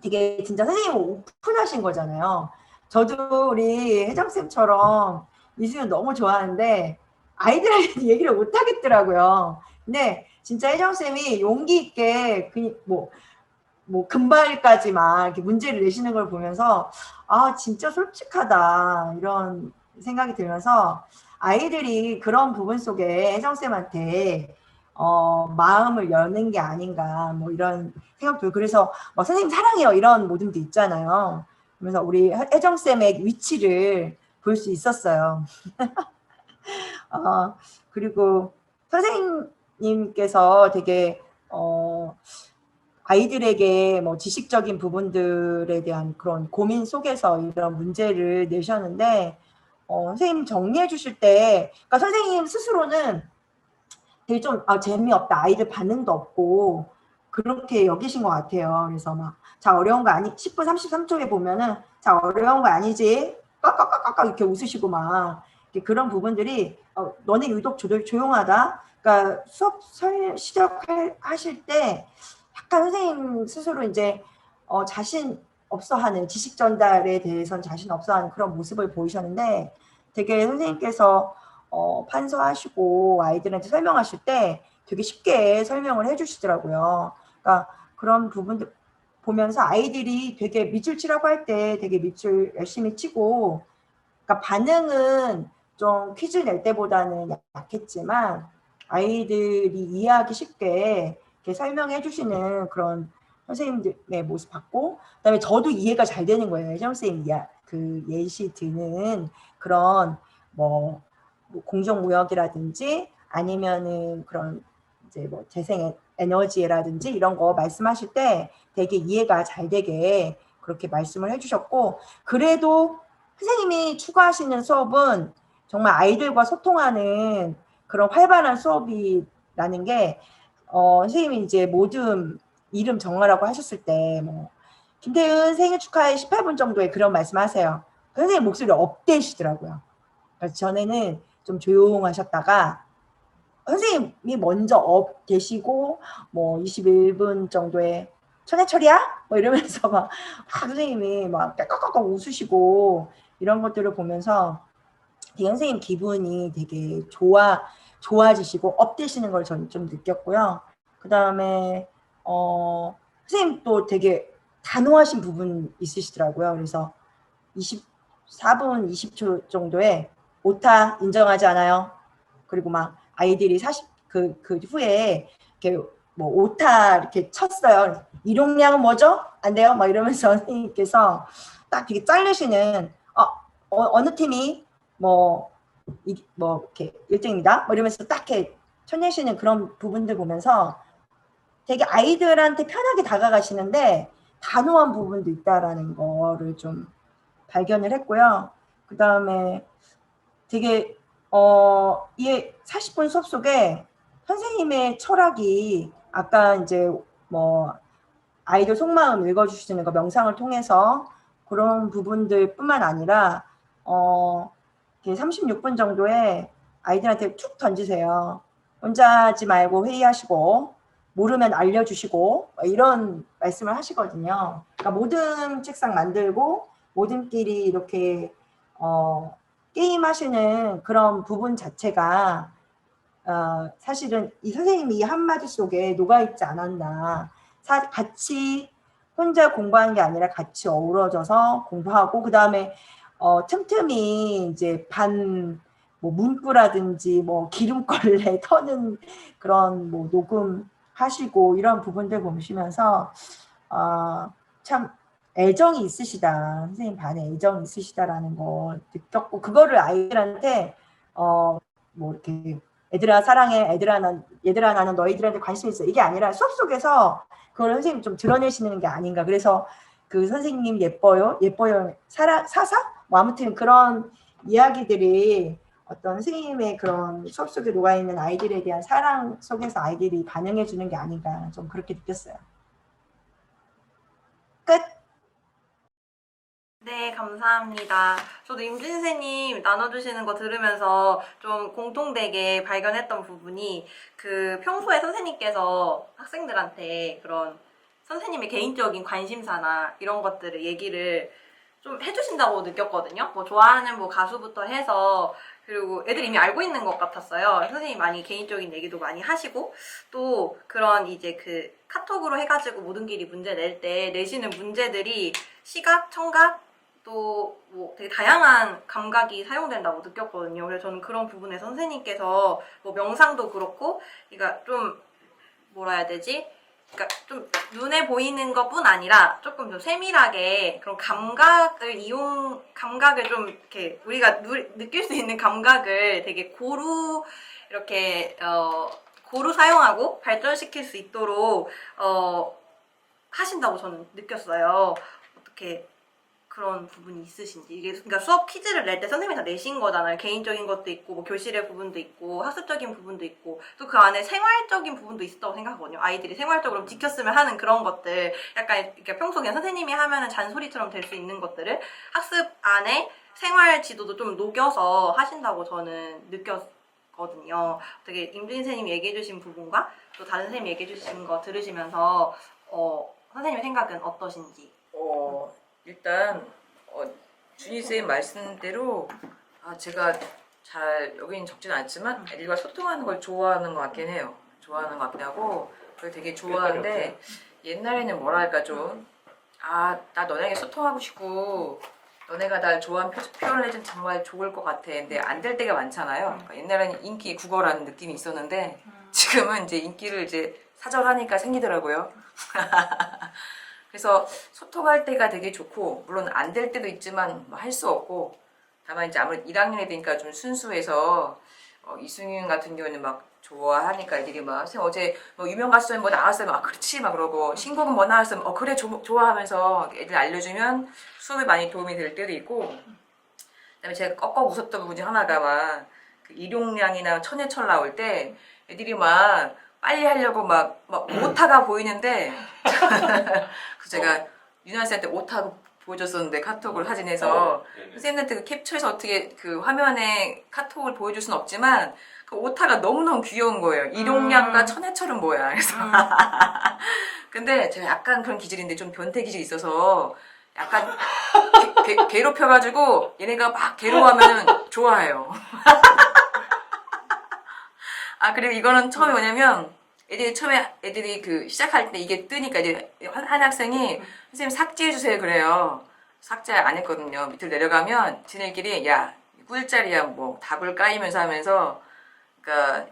되게 진짜 선생님 오픈하신 거잖아요. 저도 우리 혜정쌤처럼 이승윤 너무 좋아하는데 아이들한테 얘기를 못 하겠더라고요. 근데 진짜 혜정쌤이 용기 있게 뭐 금발까지만 이렇게 문제를 내시는 걸 보면서 진짜 솔직하다 이런 생각이 들면서 아이들이 그런 부분 속에 혜정쌤한테 마음을 여는 게 아닌가 뭐 이런 생각도. 그래서 선생님 사랑해요 이런 모임도 있잖아요. 그래서 우리 혜정쌤의 위치를 볼 수 있었어요. 그리고 선생님께서 되게 아이들에게 뭐 지식적인 부분들에 대한 그런 고민 속에서 이런 문제를 내셨는데 선생님 정리해 주실 때, 그러니까 선생님 스스로는 되게 좀 재미없다, 아이들 반응도 없고 그렇게 여기신 것 같아요. 그래서 자 어려운 거 아니 10분 33초에 보면은 자 어려운 거 아니지 깍깍깍깍 이렇게 웃으시고 그런 부분들이 너네 유독 조용하다. 그러니까 수업 시작하실 때 약간 선생님 스스로 이제 자신 없어하는, 지식 전달에 대해서는 자신 없어하는 그런 모습을 보이셨는데 되게 선생님께서 판서하시고 아이들한테 설명하실 때 되게 쉽게 설명을 해주시더라고요. 그러니까 그런 부분들 보면서 아이들이 되게 밑줄 치라고 할 때 되게 밑줄 열심히 치고, 그러니까 반응은 좀 퀴즈 낼 때보다는 약했지만 아이들이 이해하기 쉽게 이렇게 설명해 주시는 그런 선생님들의 모습 봤고, 그다음에 저도 이해가 잘 되는 거예요. 혜정 선생님 그 예시 드는 그런 뭐 공정무역이라든지 아니면은 그런 이제 뭐 재생 에너지라든지 이런 거 말씀하실 때 되게 이해가 잘 되게 그렇게 말씀을 해주셨고, 그래도 선생님이 추구하시는 수업은 정말 아이들과 소통하는 그런 활발한 수업이라는 게 선생님이 이제 모든 이름 정하라고 하셨을 때 뭐 김태은 생일 축하해 18분 정도의 그런 말씀하세요. 선생님 목소리 업되시더라고요. 그래서 전에는 좀 조용하셨다가 선생님이 먼저 업 되시고 뭐 21분 정도에 천혜철이야? 뭐 이러면서 선생님이 깨깍깍깍 웃으시고 이런 것들을 보면서 되게 선생님 기분이 되게 좋아지시고 업 되시는 걸 저는 좀 느꼈고요. 그 다음에 선생님 또 되게 단호하신 부분 있으시더라고요. 그래서 24분 20초 정도에 오타 인정하지 않아요. 그리고 아이들이 그 후에 이렇게 뭐 오타 이렇게 쳤어요. 이용량은 뭐죠? 안 돼요? 이러면서 선생님께서 딱 되게 자르시는 어느 팀이 이렇게 1등입니다. 이러면서 딱 이렇게 쳐내시는 그런 부분들 보면서 되게 아이들한테 편하게 다가가시는데 단호한 부분도 있다라는 거를 좀 발견을 했고요. 그 다음에 되게 이 40분 수업 속에 선생님의 철학이 아까 이제 아이들 속마음 읽어주시는 거 명상을 통해서 그런 부분들 뿐만 아니라 36분 정도에 아이들한테 툭 던지세요. 혼자 하지 말고 회의하시고 모르면 알려주시고 이런 말씀을 하시거든요. 그러니까 모든 책상 만들고 모든끼리 이렇게 게임하시는 그런 부분 자체가 사실은 이 선생님이 이 한마디 속에 녹아있지 않았나. 같이 혼자 공부하는 게 아니라 같이 어우러져서 공부하고, 그 다음에 틈틈이 이제 문구라든지 기름걸레 터는 그런 녹음하시고 이런 부분들 보시면서 참 애정이 있으시다. 선생님 반에 애정이 있으시다라는 걸 느꼈고, 그거를 아이들한테 이렇게 애들아 사랑해, 얘들아 나는 너희들한테 관심 있어, 이게 아니라 수업 속에서 그걸 선생님 좀 드러내시는 게 아닌가. 그래서 그 선생님 예뻐요 사사? 아무튼 그런 이야기들이 어떤 선생님의 그런 수업 속에 녹아있는 아이들에 대한 사랑 속에서 아이들이 반응해 주는 게 아닌가, 좀 그렇게 느꼈어요. 끝. 네, 감사합니다. 저도 임준 선생님 나눠주시는 거 들으면서 좀 공통되게 발견했던 부분이, 평소에 선생님께서 학생들한테 그런 선생님의 개인적인 관심사나 이런 것들을 얘기를 좀 해주신다고 느꼈거든요. 좋아하는 가수부터 해서, 그리고 애들이 이미 알고 있는 것 같았어요. 선생님이 많이 개인적인 얘기도 많이 하시고, 또 그런 이제 카톡으로 해가지고 모든끼리 문제 낼 때 내시는 문제들이 시각, 청각, 또 뭐 되게 다양한 감각이 사용된다고 느꼈거든요. 그래서 저는 그런 부분에 선생님께서 뭐 명상도 그렇고, 그러니까 좀 뭐라 해야 되지? 그러니까 좀 눈에 보이는 것뿐 아니라 조금 좀 세밀하게 그런 감각을 좀 이렇게 우리가 느낄 수 있는 감각을 되게 고루 이렇게 고루 사용하고 발전시킬 수 있도록 하신다고 저는 느꼈어요. 어떻게 그런 부분이 있으신지. 이게 그러니까 수업 퀴즈를 낼 때 선생님이 다 내신 거잖아요. 개인적인 것도 있고 뭐 교실의 부분도 있고 학습적인 부분도 있고 또 그 안에 생활적인 부분도 있었다고 생각하거든요. 아이들이 생활적으로 지켰으면 하는 그런 것들, 약간 이렇게 평소 그냥 선생님이 하면은 잔소리처럼 될 수 있는 것들을 학습 안에 생활 지도도 좀 녹여서 하신다고 저는 느꼈거든요. 되게 임준희 선생님이 얘기해주신 부분과 또 다른 선생님이 얘기해주신 거 들으시면서 선생님의 생각은 어떠신지. 일단 준희 쌤 말씀대로 제가 잘 여기는 적지는 않지만 애들과 소통하는 걸 좋아하는 것 같긴 해요. 좋아하는 것 같긴 하고 그걸 되게 좋아하는데 옛날에는 뭐랄까 좀 나 너네에게 소통하고 싶고 너네가 날 좋아하는 표현을 해주면 정말 좋을 것 같아. 근데 안 될 때가 많잖아요. 그러니까 옛날에는 인기 국어라는 느낌이 있었는데 지금은 이제 인기를 이제 사절하니까 생기더라고요. 그래서 소통할 때가 되게 좋고 물론 안 될 때도 있지만 뭐 할 수 없고 다만 이제 아무래도 1학년이 되니까 좀 순수해서 이승윤 같은 경우는 막 좋아하니까 애들이 막 선생님 어제 뭐 유명 가수는 뭐 나왔어요 막 그렇지 막 그러고 신곡은 뭐 나왔으면 그래 좋아하면서 애들 알려주면 수업에 많이 도움이 될 때도 있고 그다음에 제가 꺾어 웃었던 부분 중 하나가 막 그 일용량이나 천해철 나올 때 애들이 막 빨리 하려고 막 오타가 보이는데 그래서 제가 윤아 쌤한테 오타 보여줬었는데 카톡을 사진에서 선생님한테 그 캡처해서 어떻게 그 화면에 카톡을 보여줄 수는 없지만 그 오타가 너무너무 귀여운 거예요. 일용량과 천해철은 뭐야. 그래서 근데 제가 약간 그런 기질인데 좀 변태 기질이 있어서 약간 괴롭혀가지고 얘네가 막 괴로워하면 좋아해요. 그리고 이거는 처음에 뭐냐면 애들이 그 시작할 때 이게 뜨니까 이제 한 학생이 선생님 삭제해주세요 그래요. 삭제 안 했거든요. 밑으로 내려가면 지네끼리 야 꿀자리야 뭐 답을 까이면서 하면서 그러니까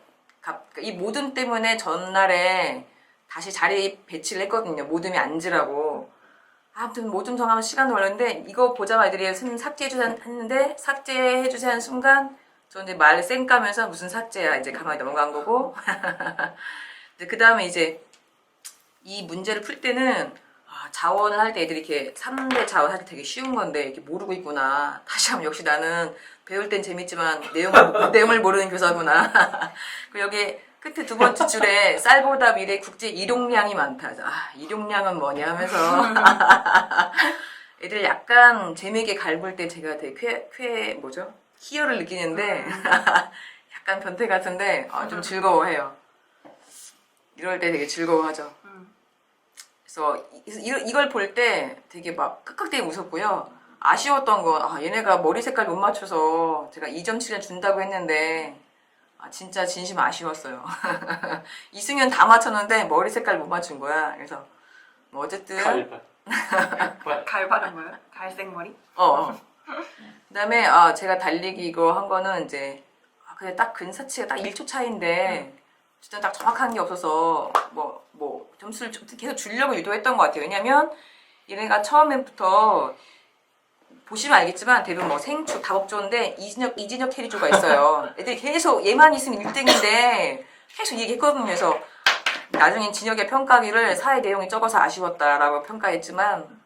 이 모듬 때문에 전날에 다시 자리 배치를 했거든요. 모듬이 앉으라고. 아무튼 모듬 정하면 시간도 걸렸는데 이거 보자마자 애들이 선생님 삭제해주세요 했는데 삭제해주세요 하는 순간 저 이제 말 쌩까면서 무슨 삭제야 이제 가만히 넘어간 거고 그 다음에 이제 이 문제를 풀 때는 자원을 할 때 애들이 이렇게 3대 자원 할 때 되게 쉬운 건데 이렇게 모르고 있구나. 다시 한번 역시 나는 배울 땐 재밌지만 내용을 모르는 교사구나. 그리고 여기 끝에 두 번째 줄에 쌀보다 미래 국제 일용량이 많다. 일용량은 뭐냐 하면서 애들 약간 재미있게 갈굴 때 제가 되게 희열을 느끼는데 약간 변태 같은데 좀 즐거워해요. 이럴 때 되게 즐거워하죠. 그래서 이걸 볼 때 되게 막 크크되게 웃었고요. 아쉬웠던 건 얘네가 머리 색깔 못 맞춰서 제가 2.7을 준다고 했는데 진짜 진심 아쉬웠어요. 이승현 다 맞췄는데 머리 색깔 못 맞춘 거야. 그래서 뭐 어쨌든 갈바른 거예요? 갈색 머리? 그다음에 제가 달리기 이거 한 거는 이제 그냥 딱 근사치가 딱 1초 차이인데 진짜 딱 정확한 게 없어서 뭐 점수를 계속 주려고 유도했던 것 같아요. 왜냐면 얘네가 처음에부터 보시면 알겠지만 대부분 뭐 생추, 다법조인데 이진혁 캐리조가 있어요. 애들이 계속 얘만 있으면 1등인데 계속 얘기했거든요. 그래서 나중에 진혁의 평가기를 사회 내용이 적어서 아쉬웠다라고 평가했지만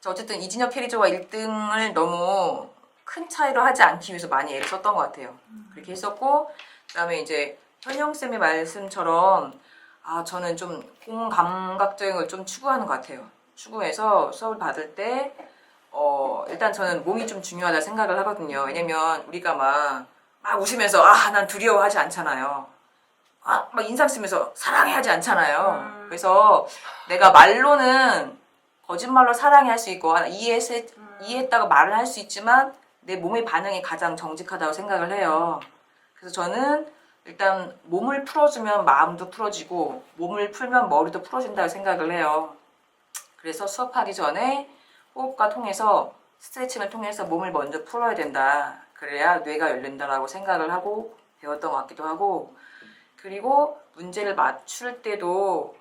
어쨌든 이진혁 캐리조가 1등을 너무 큰 차이로 하지 않기 위해서 많이 애를 썼던 것 같아요. 그렇게 했었고 그다음에 이제 현영쌤의 말씀처럼 저는 좀 공감각적인 걸 좀 추구하는 것 같아요. 추구해서 수업을 받을 때 일단 저는 몸이 좀 중요하다 생각을 하거든요. 왜냐면 우리가 막 웃으면서 난 두려워하지 않잖아요. 막 인상 쓰면서 사랑해 하지 않잖아요. 그래서 내가 말로는 거짓말로 사랑해 할 수 있고 이해했다고 말을 할 수 있지만 내 몸의 반응이 가장 정직하다고 생각을 해요. 그래서 저는 일단 몸을 풀어주면 마음도 풀어지고 몸을 풀면 머리도 풀어진다고 생각을 해요. 그래서 수업하기 전에 호흡과 통해서 스트레칭을 통해서 몸을 먼저 풀어야 된다. 그래야 뇌가 열린다라고 생각을 하고 배웠던 것 같기도 하고, 그리고 문제를 맞출 때도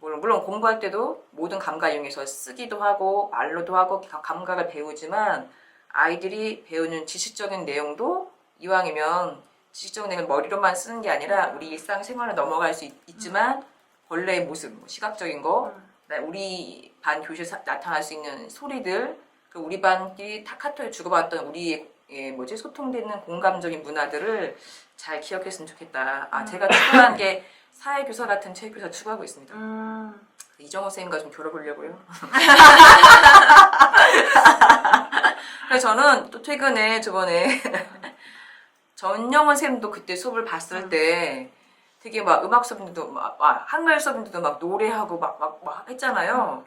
물론 공부할 때도 모든 감각 이용해서 쓰기도 하고 말로도 하고 감각을 배우지만, 아이들이 배우는 지식적인 내용도 이왕이면 지식적인 내용을 머리로만 쓰는 게 아니라 우리 일상생활에 넘어갈 수 있지만 벌레의 모습, 시각적인 거, 우리 반 교실에 나타날 수 있는 소리들, 우리 반끼리 카톡에 주고받았던 우리의 소통되는 공감적인 문화들을 잘 기억했으면 좋겠다. 제가 추구한 게 사회교사 같은 체육교사 추구하고 있습니다. 이정호 선생님과 좀 겨뤄보려고요. 그래서 저는 또 최근에 저번에 전영원 선생님도 그때 수업을 봤을 때 되게 막 음악 수업인데도 막 한글 수업인데도 막 노래하고 막 했잖아요.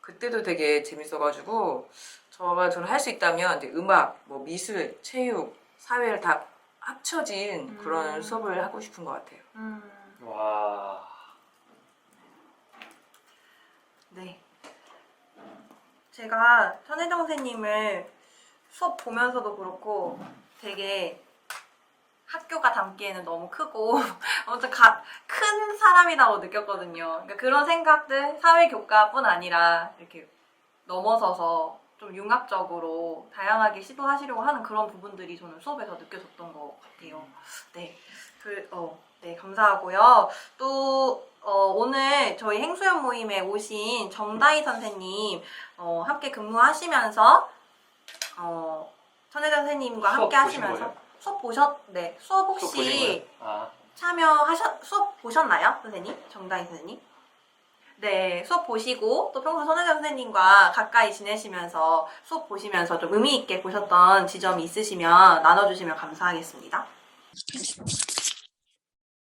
그때도 되게 재밌어가지고 저는 할 수 있다면 이제 음악, 미술, 체육, 사회를 다 합쳐진 그런 수업을 하고 싶은 것 같아요. 와. 네. 제가 천혜정 선생님을 수업 보면서도 그렇고 되게 학교가 담기에는 너무 크고 엄청 큰 사람이라고 느꼈거든요. 그러니까 그런 생각들, 사회교과뿐 아니라 이렇게 넘어서서 좀 융합적으로 다양하게 시도하시려고 하는 그런 부분들이 저는 수업에서 느껴졌던 것 같아요. 네, 네, 감사하고요. 또 오늘 저희 행수연 모임에 오신 정다희 선생님 함께 근무하시면서 천혜정 선생님과 함께 하시면서 수업 수업 혹시 수업 보셨나요, 선생님? 정다희 선생님? 네, 수업 보시고 또 평소 천혜정 선생님과 가까이 지내시면서 수업 보시면서 좀 의미 있게 보셨던 지점이 있으시면 나눠주시면 감사하겠습니다.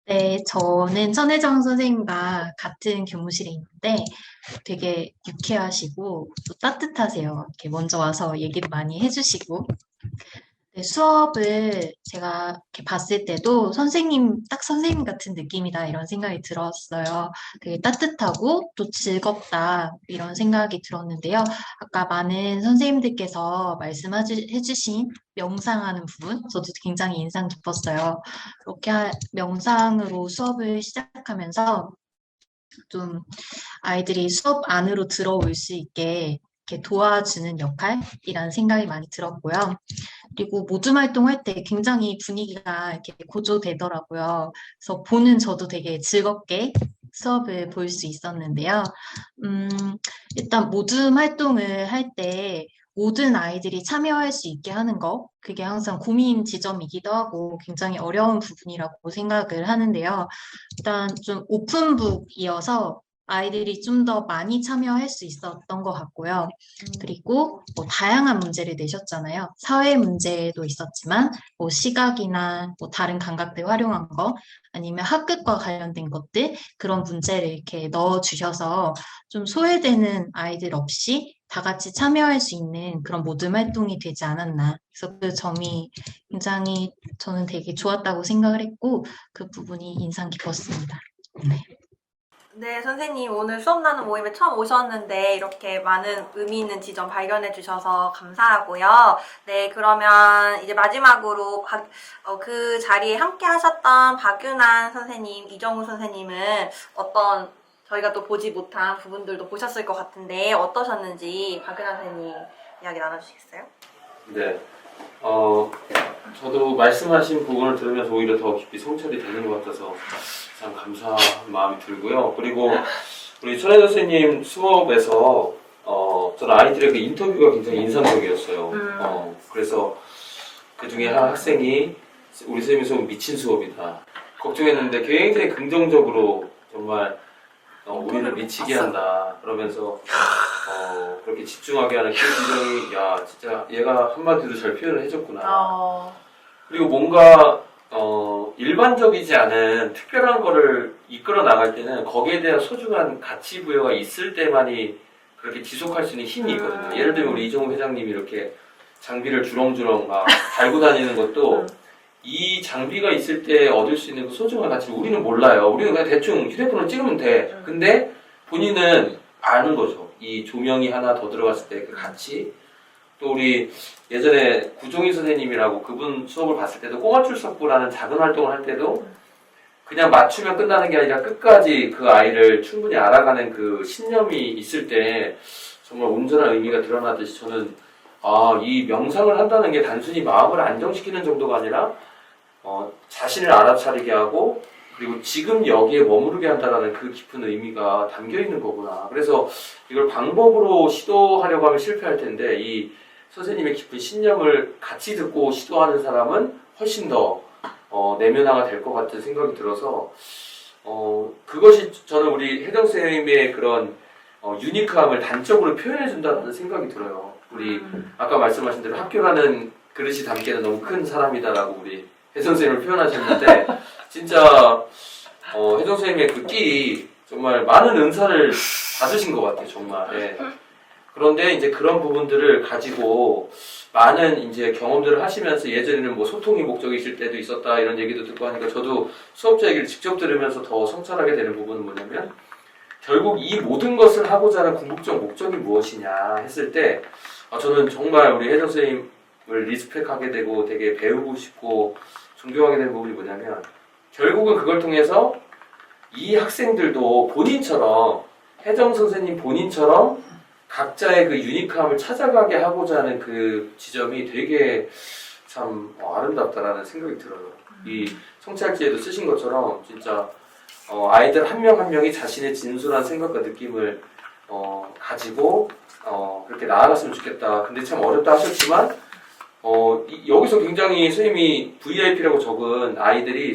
네, 저는 천혜정 선생님과 같은 교무실에 있는데 되게 유쾌하시고 또 따뜻하세요. 이렇게 먼저 와서 얘기를 많이 해주시고. 네, 수업을 제가 이렇게 봤을 때도 딱 선생님 같은 느낌이다 이런 생각이 들었어요. 되게 따뜻하고 또 즐겁다 이런 생각이 들었는데요. 아까 많은 선생님들께서 말씀해주신 명상하는 부분 저도 굉장히 인상 깊었어요. 그렇게 명상으로 수업을 시작하면서 좀 아이들이 수업 안으로 들어올 수 있게 이렇게 도와주는 역할이라는 생각이 많이 들었고요. 그리고 모둠 활동할 때 굉장히 분위기가 이렇게 고조되더라고요. 그래서 보는 저도 되게 즐겁게 수업을 볼 수 있었는데요. 일단 모둠 활동을 할 때 모든 아이들이 참여할 수 있게 하는 거, 그게 항상 고민 지점이기도 하고 굉장히 어려운 부분이라고 생각을 하는데요. 일단 좀 오픈북이어서 아이들이 좀 더 많이 참여할 수 있었던 것 같고요. 그리고 다양한 문제를 내셨잖아요. 사회 문제도 있었지만 시각이나 다른 감각들 활용한 거 아니면 학급과 관련된 것들 그런 문제를 이렇게 넣어주셔서 좀 소외되는 아이들 없이 다 같이 참여할 수 있는 그런 모든 활동이 되지 않았나. 그래서 그 점이 굉장히 저는 되게 좋았다고 생각을 했고 그 부분이 인상 깊었습니다. 네. 네, 선생님 오늘 수업 나눈 모임에 처음 오셨는데 이렇게 많은 의미 있는 지점 발견해 주셔서 감사하고요. 네, 그러면 이제 마지막으로 그 자리에 함께 하셨던 박윤환 선생님, 이정우 선생님은 저희가 또 보지 못한 부분들도 보셨을 것 같은데 어떠셨는지 박윤환 선생님 이야기 나눠주시겠어요? 네. 저도 말씀하신 부분을 들으면서 오히려 더 깊이 성찰이 되는 것 같아서 참 감사한 마음이 들고요. 그리고 우리 천혜정 선생님 수업에서 저는 아이들의 그 인터뷰가 굉장히 인상적이었어요. 그래서 그 중에 한 학생이 우리 선생님 수업 미친 수업이다 걱정했는데 굉장히 긍정적으로 정말 우리를 미치게 한다 그러면서 그렇게 집중하게 하는 기정이 야 진짜 얘가 한마디로 잘 표현을 해줬구나. 그리고 뭔가 일반적이지 않은 특별한 거를 이끌어 나갈 때는 거기에 대한 소중한 가치 부여가 있을 때만이 그렇게 지속할 수 있는 힘이 있거든요. 예를 들면 우리 이정우 회장님이 이렇게 장비를 주렁주렁 막 달고 다니는 것도 이 장비가 있을 때 얻을 수 있는 그 소중한 가치를 우리는 몰라요. 우리는 그냥 대충 휴대폰을 찍으면 돼. 근데 본인은 아는 거죠. 이 조명이 하나 더 들어갔을 때 그 가치, 또 우리 예전에 구종희 선생님이라고 그분 수업을 봤을 때도 꼬마 출석부라는 작은 활동을 할 때도 그냥 맞추면 끝나는 게 아니라 끝까지 그 아이를 충분히 알아가는 그 신념이 있을 때 정말 온전한 의미가 드러나듯이 저는 이 명상을 한다는 게 단순히 마음을 안정시키는 정도가 아니라 자신을 알아차리게 하고 그리고 지금 여기에 머무르게 한다는 그 깊은 의미가 담겨 있는 거구나. 그래서 이걸 방법으로 시도하려고 하면 실패할 텐데 이 선생님의 깊은 신념을 같이 듣고 시도하는 사람은 훨씬 더 내면화가 될 것 같은 생각이 들어서 그것이 저는 우리 혜정 선생님의 그런 유니크함을 단적으로 표현해 준다는 생각이 들어요. 우리 아까 말씀하신 대로 학교라는 그릇이 담기에는 너무 큰 사람이다라고 우리 혜정 선생님을 표현하셨는데 진짜 혜정 선생님의 그 끼 정말 많은 은사를 받으신 것 같아요. 정말. 예. 그런데 이제 그런 부분들을 가지고 많은 이제 경험들을 하시면서 예전에는 뭐 소통이 목적이실 때도 있었다 이런 얘기도 듣고 하니까 저도 수업자 얘기를 직접 들으면서 더 성찰하게 되는 부분은 뭐냐면 결국 이 모든 것을 하고자 하는 궁극적 목적이 무엇이냐 했을 때 저는 정말 우리 혜정 선생님을 리스펙하게 되고 되게 배우고 싶고 존경하게 되는 부분이 뭐냐면 결국은 그걸 통해서 이 학생들도 본인처럼 혜정 선생님 본인처럼 각자의 그 유니크함을 찾아가게 하고자 하는 그 지점이 되게 참 아름답다라는 생각이 들어요. 이 성찰지에도 쓰신 것처럼 진짜 아이들 한 명 한 명이 자신의 진솔한 생각과 느낌을 가지고 그렇게 나아갔으면 좋겠다. 근데 참 어렵다 하셨지만 여기서 굉장히 선생님이 VIP라고 적은 아이들이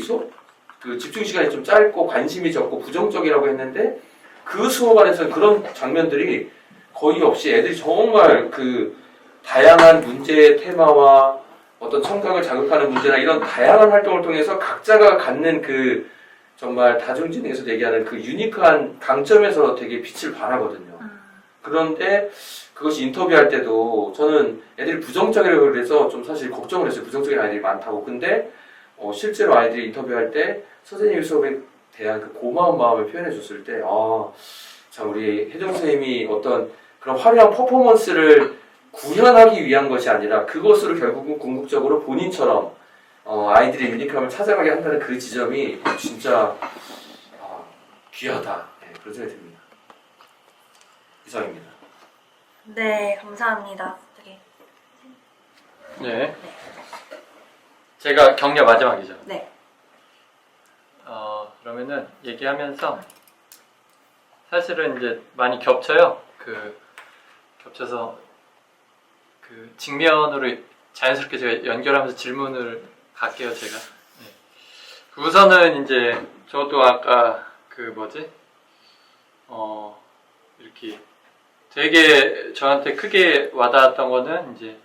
그 집중 시간이 좀 짧고 관심이 적고 부정적이라고 했는데 그 수업 안에서는 그런 장면들이 거의 없이 애들이 정말 그 다양한 문제의 테마와 어떤 청각을 자극하는 문제나 이런 다양한 활동을 통해서 각자가 갖는 그 정말 다중지능에서 얘기하는 그 유니크한 강점에서 되게 빛을 발하거든요. 그런데 그것이 인터뷰할 때도 저는 애들이 부정적이라고 그래서 좀 사실 걱정을 했어요. 부정적인 아이들이 많다고. 근데 실제로 아이들이 인터뷰할 때 선생님 수업에 대한 그 고마운 마음을 표현해 줬을 때 참 우리 혜정 선생님이 어떤 그런 화려한 퍼포먼스를 구현하기 위한 것이 아니라 그것으로 결국은 궁극적으로 본인처럼 아이들의 유니크함을 찾아가게 한다는 그 지점이 진짜 귀하다. 네, 그런 생각이 듭니다. 이상입니다. 네, 감사합니다. 되게. 네. 제가 격려 마지막이죠. 네. 그러면은 얘기하면서 사실은 이제 많이 겹쳐요. 겹쳐서 그 직면으로 자연스럽게 제가 연결하면서 질문을 갈게요, 제가. 네. 우선은 이제 저도 아까 이렇게 되게 저한테 크게 와닿았던 거는 이제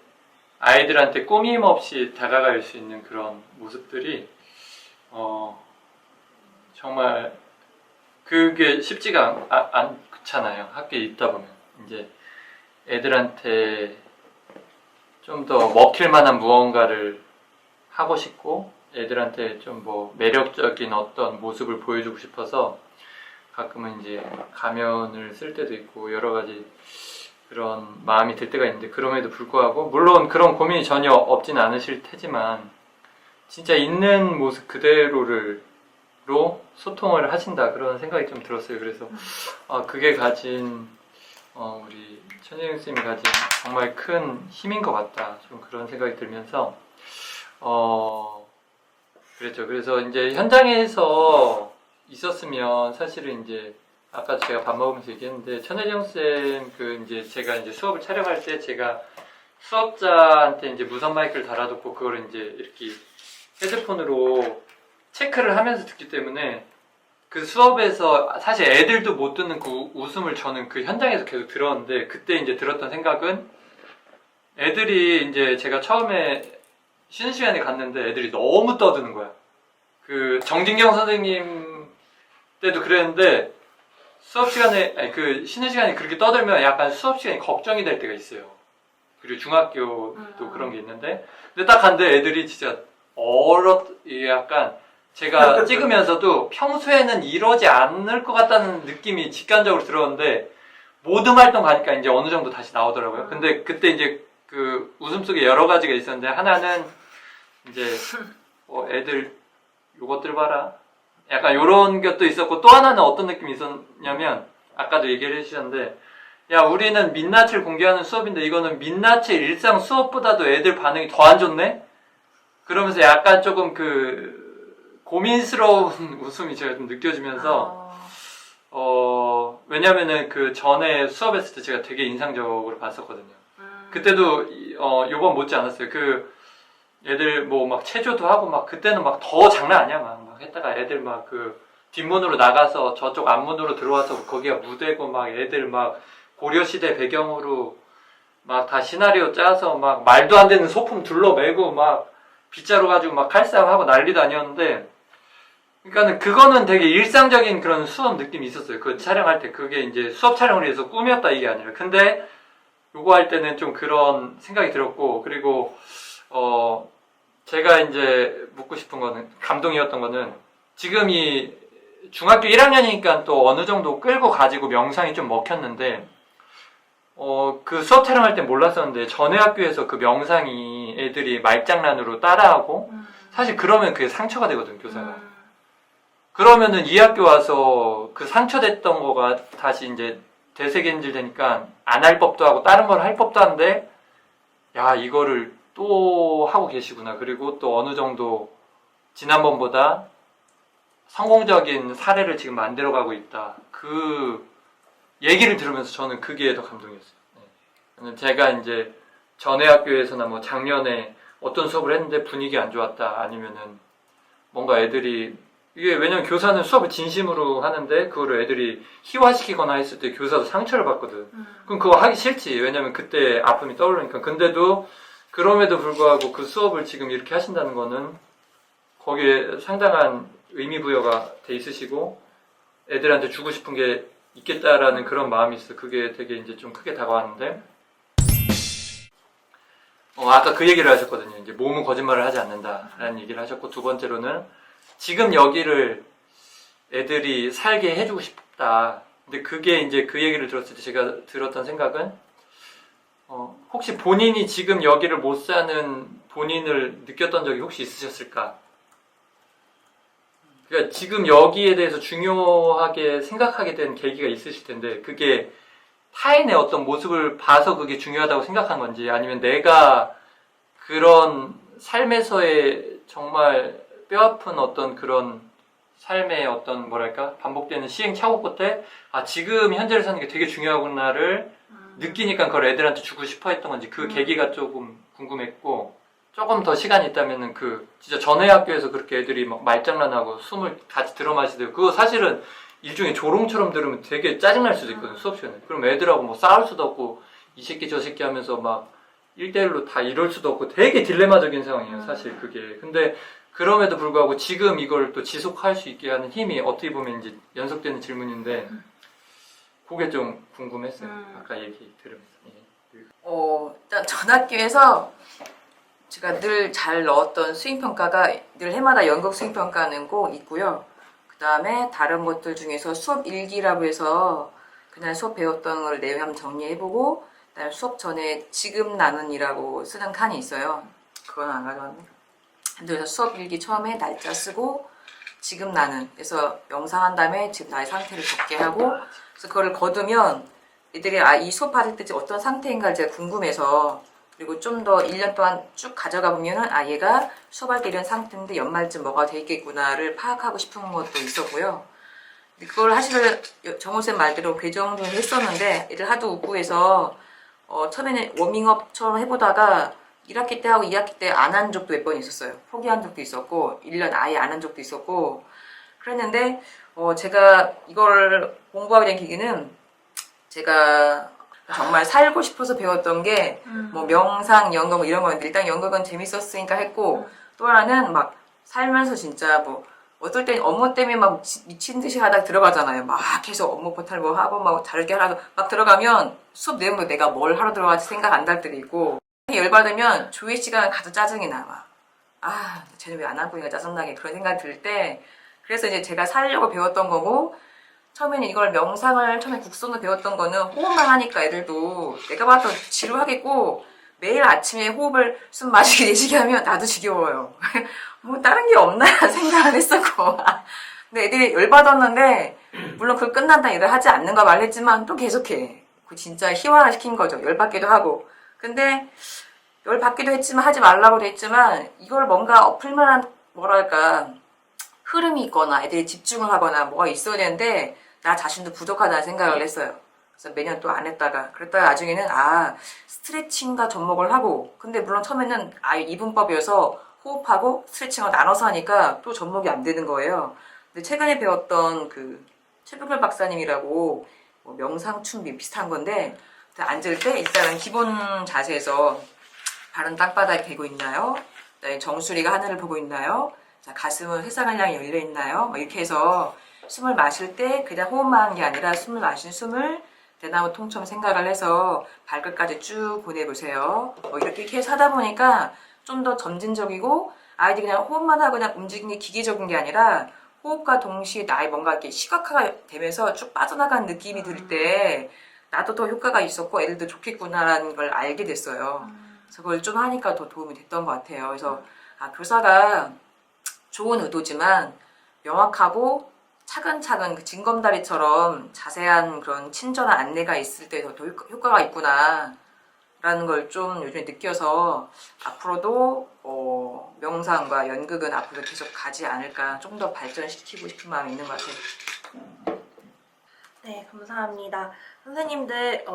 아이들한테 꾸밈 없이 다가갈 수 있는 그런 모습들이 정말 그게 쉽지가 않잖아요. 학교에 있다 보면 이제 애들한테 좀 더 먹힐 만한 무언가를 하고 싶고 애들한테 좀 뭐 매력적인 어떤 모습을 보여주고 싶어서 가끔은 이제 가면을 쓸 때도 있고 여러 가지 그런 마음이 들 때가 있는데 그럼에도 불구하고 물론 그런 고민이 전혀 없진 않으실 테지만 진짜 있는 모습 그대로로 소통을 하신다 그런 생각이 좀 들었어요. 그래서 그게 가진 우리 천혜영 쌤이 가진 정말 큰 힘인 것 같다 좀 그런 생각이 들면서 그랬죠. 그래서 이제 현장에서 있었으면 사실은 이제 아까 제가 밥 먹으면서 얘기했는데 천혜정 쌤 이제 제가 이제 수업을 촬영할 때 제가 수업자한테 이제 무선 마이크를 달아놓고 그걸 이제 이렇게 헤드폰으로 체크를 하면서 듣기 때문에 그 수업에서 사실 애들도 못 듣는 그 웃음을 저는 그 현장에서 계속 들었는데 그때 이제 들었던 생각은 애들이 이제 제가 처음에 쉬는 시간에 갔는데 애들이 너무 떠드는 거야. 그 정진경 선생님 때도 그랬는데 수업 시간에 쉬는 시간에 그렇게 떠들면 약간 수업 시간이 걱정이 될 때가 있어요. 그리고 중학교도 그런 게 있는데 근데 딱 갔는데 애들이 진짜 약간 제가 찍으면서도 평소에는 이러지 않을 것 같다는 느낌이 직관적으로 들었는데 모든 활동 가니까 이제 어느 정도 다시 나오더라고요. 근데 그때 이제 그 웃음 속에 여러 가지가 있었는데 하나는 이제 애들 요것들 봐라. 약간 요런 것도 있었고 또 하나는 어떤 느낌이 있었냐면 아까도 얘기를 해주셨는데 야 우리는 민낯을 공개하는 수업인데 이거는 민낯의 일상 수업보다도 애들 반응이 더 안 좋네? 그러면서 약간 조금 그 고민스러운 웃음이 제가 좀 느껴지면서 왜냐면은 그 전에 수업했을 때 제가 되게 인상적으로 봤었거든요. 그때도 요번 못지 않았어요. 그 애들 뭐 막 체조도 하고 막 그때는 막 더 장난 아니야 막 했다가 애들 막 그 뒷문으로 나가서 저쪽 앞문으로 들어와서 거기가 무대고 막 애들 막 고려시대 배경으로 막 다 시나리오 짜서 막 말도 안 되는 소품 둘러매고 막 빗자루 가지고 막 칼싸움하고 난리도 아니었는데 그러니까는 그거는 되게 일상적인 그런 수업 느낌이 있었어요. 그 촬영할 때 그게 이제 수업 촬영을 위해서 꾸몄다 이게 아니라 근데 요거 할 때는 좀 그런 생각이 들었고 그리고 제가 이제 묻고 싶은 거는 감동이었던 거는 지금 이 중학교 1학년이니까 또 어느 정도 끌고 가지고 명상이 좀 먹혔는데 그 수업 촬영할 때 몰랐었는데 전에 학교에서 그 명상이 애들이 말장난으로 따라하고 사실 그러면 그게 상처가 되거든 교사가. 그러면은 이 학교 와서 그 상처됐던 거가 다시 이제 되새김질 되니까 안 할 법도 하고 다른 걸 할 법도 한데 야 이거를 또 하고 계시구나. 그리고 또 어느 정도 지난번보다 성공적인 사례를 지금 만들어가고 있다. 그 얘기를 들으면서 저는 그게 더 감동이었어요. 네. 제가 이제 전에 학교에서나 뭐 작년에 어떤 수업을 했는데 분위기 안 좋았다. 아니면은 뭔가 애들이 이게 왜냐면 교사는 수업을 진심으로 하는데 그거를 애들이 희화시키거나 했을 때 교사도 상처를 받거든. 그럼 그거 하기 싫지. 왜냐면 그때 아픔이 떠오르니까. 근데도 그럼에도 불구하고 그 수업을 지금 이렇게 하신다는 거는 거기에 상당한 의미 부여가 돼 있으시고 애들한테 주고 싶은 게 있겠다라는 그런 마음이 있어. 그게 되게 이제 좀 크게 다가왔는데 아까 그 얘기를 하셨거든요. 이제 몸은 거짓말을 하지 않는다라는 얘기를 하셨고 두 번째로는 지금 여기를 애들이 살게 해주고 싶다. 근데 그게 이제 그 얘기를 들었을 때 제가 들었던 생각은 혹시 본인이 지금 여기를 못 사는 본인을 느꼈던 적이 혹시 있으셨을까? 그러니까 지금 여기에 대해서 중요하게 생각하게 된 계기가 있으실 텐데 그게 타인의 어떤 모습을 봐서 그게 중요하다고 생각한 건지 아니면 내가 그런 삶에서의 정말 뼈아픈 어떤 그런 삶의 어떤 뭐랄까 반복되는 시행착오 끝에 지금 현재를 사는 게 되게 중요하구나를 느끼니까 그걸 애들한테 주고 싶어 했던 건지 그 계기가 조금 궁금했고 조금 더 시간이 있다면은 그 진짜 전에 학교에서 그렇게 애들이 막 말장난하고 숨을 같이 들어 마시대요. 그거 사실은 일종의 조롱처럼 들으면 되게 짜증날 수도 있거든 수업 시간에. 그럼 애들하고 뭐 싸울 수도 없고 이 새끼 저 새끼 하면서 막 1대1로 다 이럴 수도 없고 되게 딜레마적인 상황이에요 사실 그게. 근데 그럼에도 불구하고 지금 이걸 또 지속할 수 있게 하는 힘이 어떻게 보면 이제 연속되는 질문인데 그게 좀 궁금했어요. 아까 얘기 들으면서. 일단 전 학교에서 제가 늘 잘 넣었던 수행평가가 늘 해마다 연극 수행평가는 꼭 있고요. 그 다음에 다른 것들 중에서 수업 일기라고 해서 그날 수업 배웠던 걸 내용 한번 정리해보고 그다음에 수업 전에 지금 나는이라고 쓰는 칸이 있어요. 그건 안 가져왔네. 그래서 수업 일기 처음에 날짜 쓰고 지금 나는 그래서 명상한 다음에 지금 나의 상태를 적게 하고 그래서 그거를 거두면 애들이 이 수업 받을 때 어떤 상태인가 제가 궁금해서 그리고 좀 더 1년 동안 쭉 가져가 보면은 얘가 수업할 때 이런 상태인데 연말쯤 뭐가 돼 있겠구나를 파악하고 싶은 것도 있었고요. 그걸 사실 정호쌤 말대로 그 정도는 했었는데 애들 하도 웃고 해서 처음에는 워밍업처럼 해보다가 1학기 때 하고 2학기 때 안 한 적도 몇 번 있었어요. 포기한 적도 있었고 1년 아예 안 한 적도 있었고 그랬는데 제가 이걸 공부하게 된 계기는 제가 정말 살고 싶어서 배웠던 게 뭐 명상, 연극 뭐 이런 거였는데 일단 연극은 재밌었으니까 했고 또 하나는 막 살면서 진짜 뭐 어떨 땐 업무 때문에 막 미친 듯이 하다가 들어가잖아요. 막 계속 업무 포탈 뭐 하고 막 다르게 하라고 막 들어가면 수업 내용도 내가 뭘 하러 들어갈지 생각 안 날 때도 있고 열받으면 조회 시간 가도 짜증이 나 막 쟤는 왜 안 하고 있는가 짜증나게 그런 생각이 들 때 그래서 이제 제가 살려고 배웠던 거고 처음에는 이걸 명상을 처음에 국선으로 배웠던 거는 호흡만 하니까 애들도 내가 봐도 지루하겠고 매일 아침에 호흡을 숨 마시게 내쉬게 하면 나도 지겨워요. 뭐 다른 게 없나 생각을 했었고. 근데 애들이 열받았는데 물론 그걸 끝난다 일을 하지 않는가 말했지만 또 계속해. 그 진짜 희화화시킨 거죠. 열받기도 하고. 근데 열받기도 했지만 하지 말라고도 했지만 이걸 뭔가 엎을만한 뭐랄까 흐름이 있거나 애들이 집중을 하거나 뭐가 있어야 되는데 나 자신도 부족하다는 생각을 했어요. 그래서 매년 또 안 했다가 그랬다가 나중에는 스트레칭과 접목을 하고 근데 물론 처음에는 아예 이분법이어서 호흡하고 스트레칭을 나눠서 하니까 또 접목이 안 되는 거예요. 근데 최근에 배웠던 그 최북열 박사님이라고 뭐 명상춘미 비슷한 건데 앉을 때 일단은 기본 자세에서 발은 땅바닥에 대고 있나요? 그다음에 정수리가 하늘을 보고 있나요? 자, 가슴은 세상을 향해 열려 있나요? 뭐 이렇게 해서 숨을 마실 때 그냥 호흡만 하는 게 아니라 숨을 마신 숨을 대나무 통처럼 생각을 해서 발끝까지 쭉 보내보세요. 이렇게 해서 하다 보니까 좀 더 점진적이고 아이들이 그냥 호흡만 하고 그냥 움직이는 게 기계적인 게 아니라 호흡과 동시에 나의 뭔가 이렇게 시각화가 되면서 쭉 빠져나가는 느낌이 들 때 나도 더 효과가 있었고 애들도 좋겠구나라는 걸 알게 됐어요. 그래서 그걸 좀 하니까 더 도움이 됐던 것 같아요. 그래서 교사가 좋은 의도지만 명확하고 차근차근 그 징검다리처럼 자세한 그런 친절한 안내가 있을 때 더 효과가 있구나 라는 걸 좀 요즘에 느껴서 앞으로도 명상과 연극은 앞으로 계속 가지 않을까 좀 더 발전시키고 싶은 마음이 있는 것 같아요. 네, 감사합니다. 선생님들,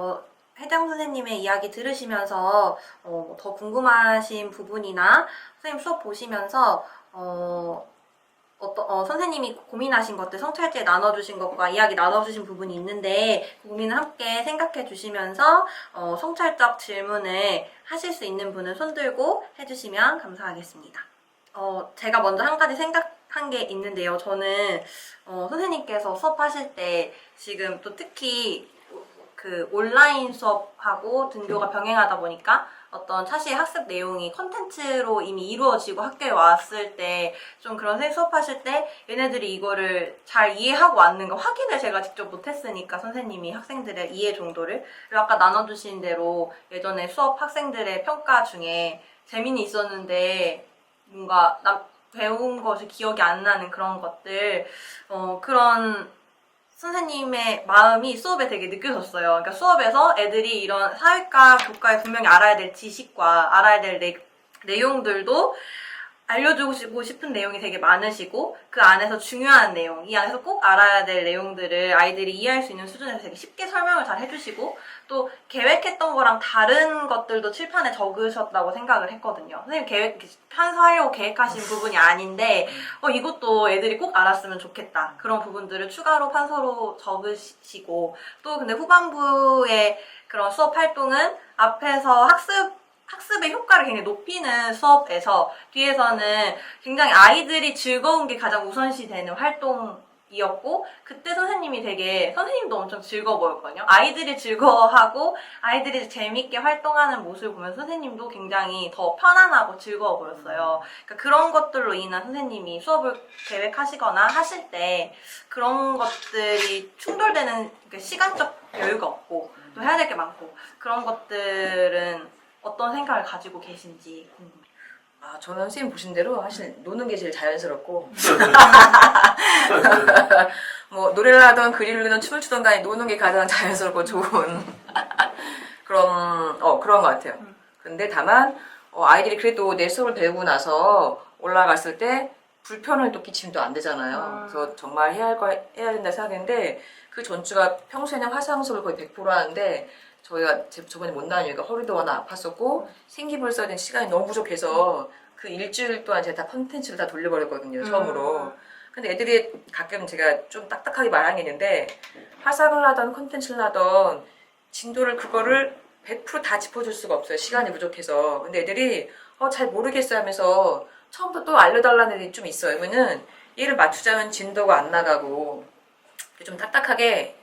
혜정 선생님의 이야기 들으시면서 더 궁금하신 부분이나 선생님 수업 보시면서 선생님이 고민하신 것들 성찰지에 나눠주신 것과 이야기 나눠주신 부분이 있는데 그 고민을 함께 생각해 주시면서 성찰적 질문을 하실 수 있는 분은 손 들고 해주시면 감사하겠습니다. 제가 먼저 한 가지 생각한 게 있는데요. 저는 선생님께서 수업하실 때 지금 또 특히 그 온라인 수업하고 등교가 병행하다 보니까 어떤 사실 학습 내용이 컨텐츠로 이미 이루어지고 학교에 왔을 때 좀 그런 선생님 수업하실 때 얘네들이 이거를 잘 이해하고 왔는가 확인을 제가 직접 못했으니까 선생님이 학생들의 이해 정도를 그리고 아까 나눠주신 대로 예전에 수업 학생들의 평가 중에 재미는 있었는데 뭔가 배운 것이 기억이 안 나는 그런 것들 그런 선생님의 마음이 수업에 되게 느껴졌어요. 그러니까 수업에서 애들이 이런 사회과, 교과에 분명히 알아야 될 지식과 알아야 될 내용들도 알려주고 싶은 내용이 되게 많으시고 그 안에서 중요한 내용, 이 안에서 꼭 알아야 될 내용들을 아이들이 이해할 수 있는 수준에서 되게 쉽게 설명을 잘 해주시고 또 계획했던 거랑 다른 것들도 칠판에 적으셨다고 생각을 했거든요. 선생님 판서하려고 계획하신 부분이 아닌데 이것도 애들이 꼭 알았으면 좋겠다. 그런 부분들을 추가로 판서로 적으시고 또 근데 후반부의 그런 수업 활동은 앞에서 학습의 효과를 굉장히 높이는 수업에서 뒤에서는 굉장히 아이들이 즐거운 게 가장 우선시 되는 활동이었고 그때 선생님도 엄청 즐거워 보였거든요. 아이들이 즐거워하고 아이들이 재밌게 활동하는 모습을 보면 선생님도 굉장히 더 편안하고 즐거워 보였어요. 그러니까 그런 것들로 인한 선생님이 수업을 계획하시거나 하실 때 그런 것들이 충돌되는 시간적 여유가 없고 또 해야 될 게 많고 그런 것들은 어떤 생각을 가지고 계신지 궁금해요. 저는 선생님 보신 대로 사실 노는 게 제일 자연스럽고 뭐 노래를 하던 글을 읽던 춤을 추던 간에 노는 게 가장 자연스럽고 좋은 그런 것 같아요. 근데 다만 아이들이 그래도 내 수업을 배우고 나서 올라갔을 때 불편을 또 끼치면 또 안 되잖아요. 그래서 정말 해야 된다 생각했는데 그 전주가 평소에는 화상 수업을 거의 100% 하는데 저희가 저번에 못 나온 이유가 허리도 워낙 아팠었고 생기부를 써야 되는 시간이 너무 부족해서 그 일주일 동안 제가 다 콘텐츠를 다 돌려버렸거든요. 처음으로. 근데 애들이 가끔 제가 좀 딱딱하게 말하는 게 있는데 화상을 하던 콘텐츠를 하던 진도를 그거를 100% 다 짚어줄 수가 없어요. 시간이 부족해서. 근데 애들이 잘 모르겠어 하면서 처음부터 또 알려달라는 애들이 좀 있어요. 그러면은 얘를 맞추자면 진도가 안 나가고 좀 딱딱하게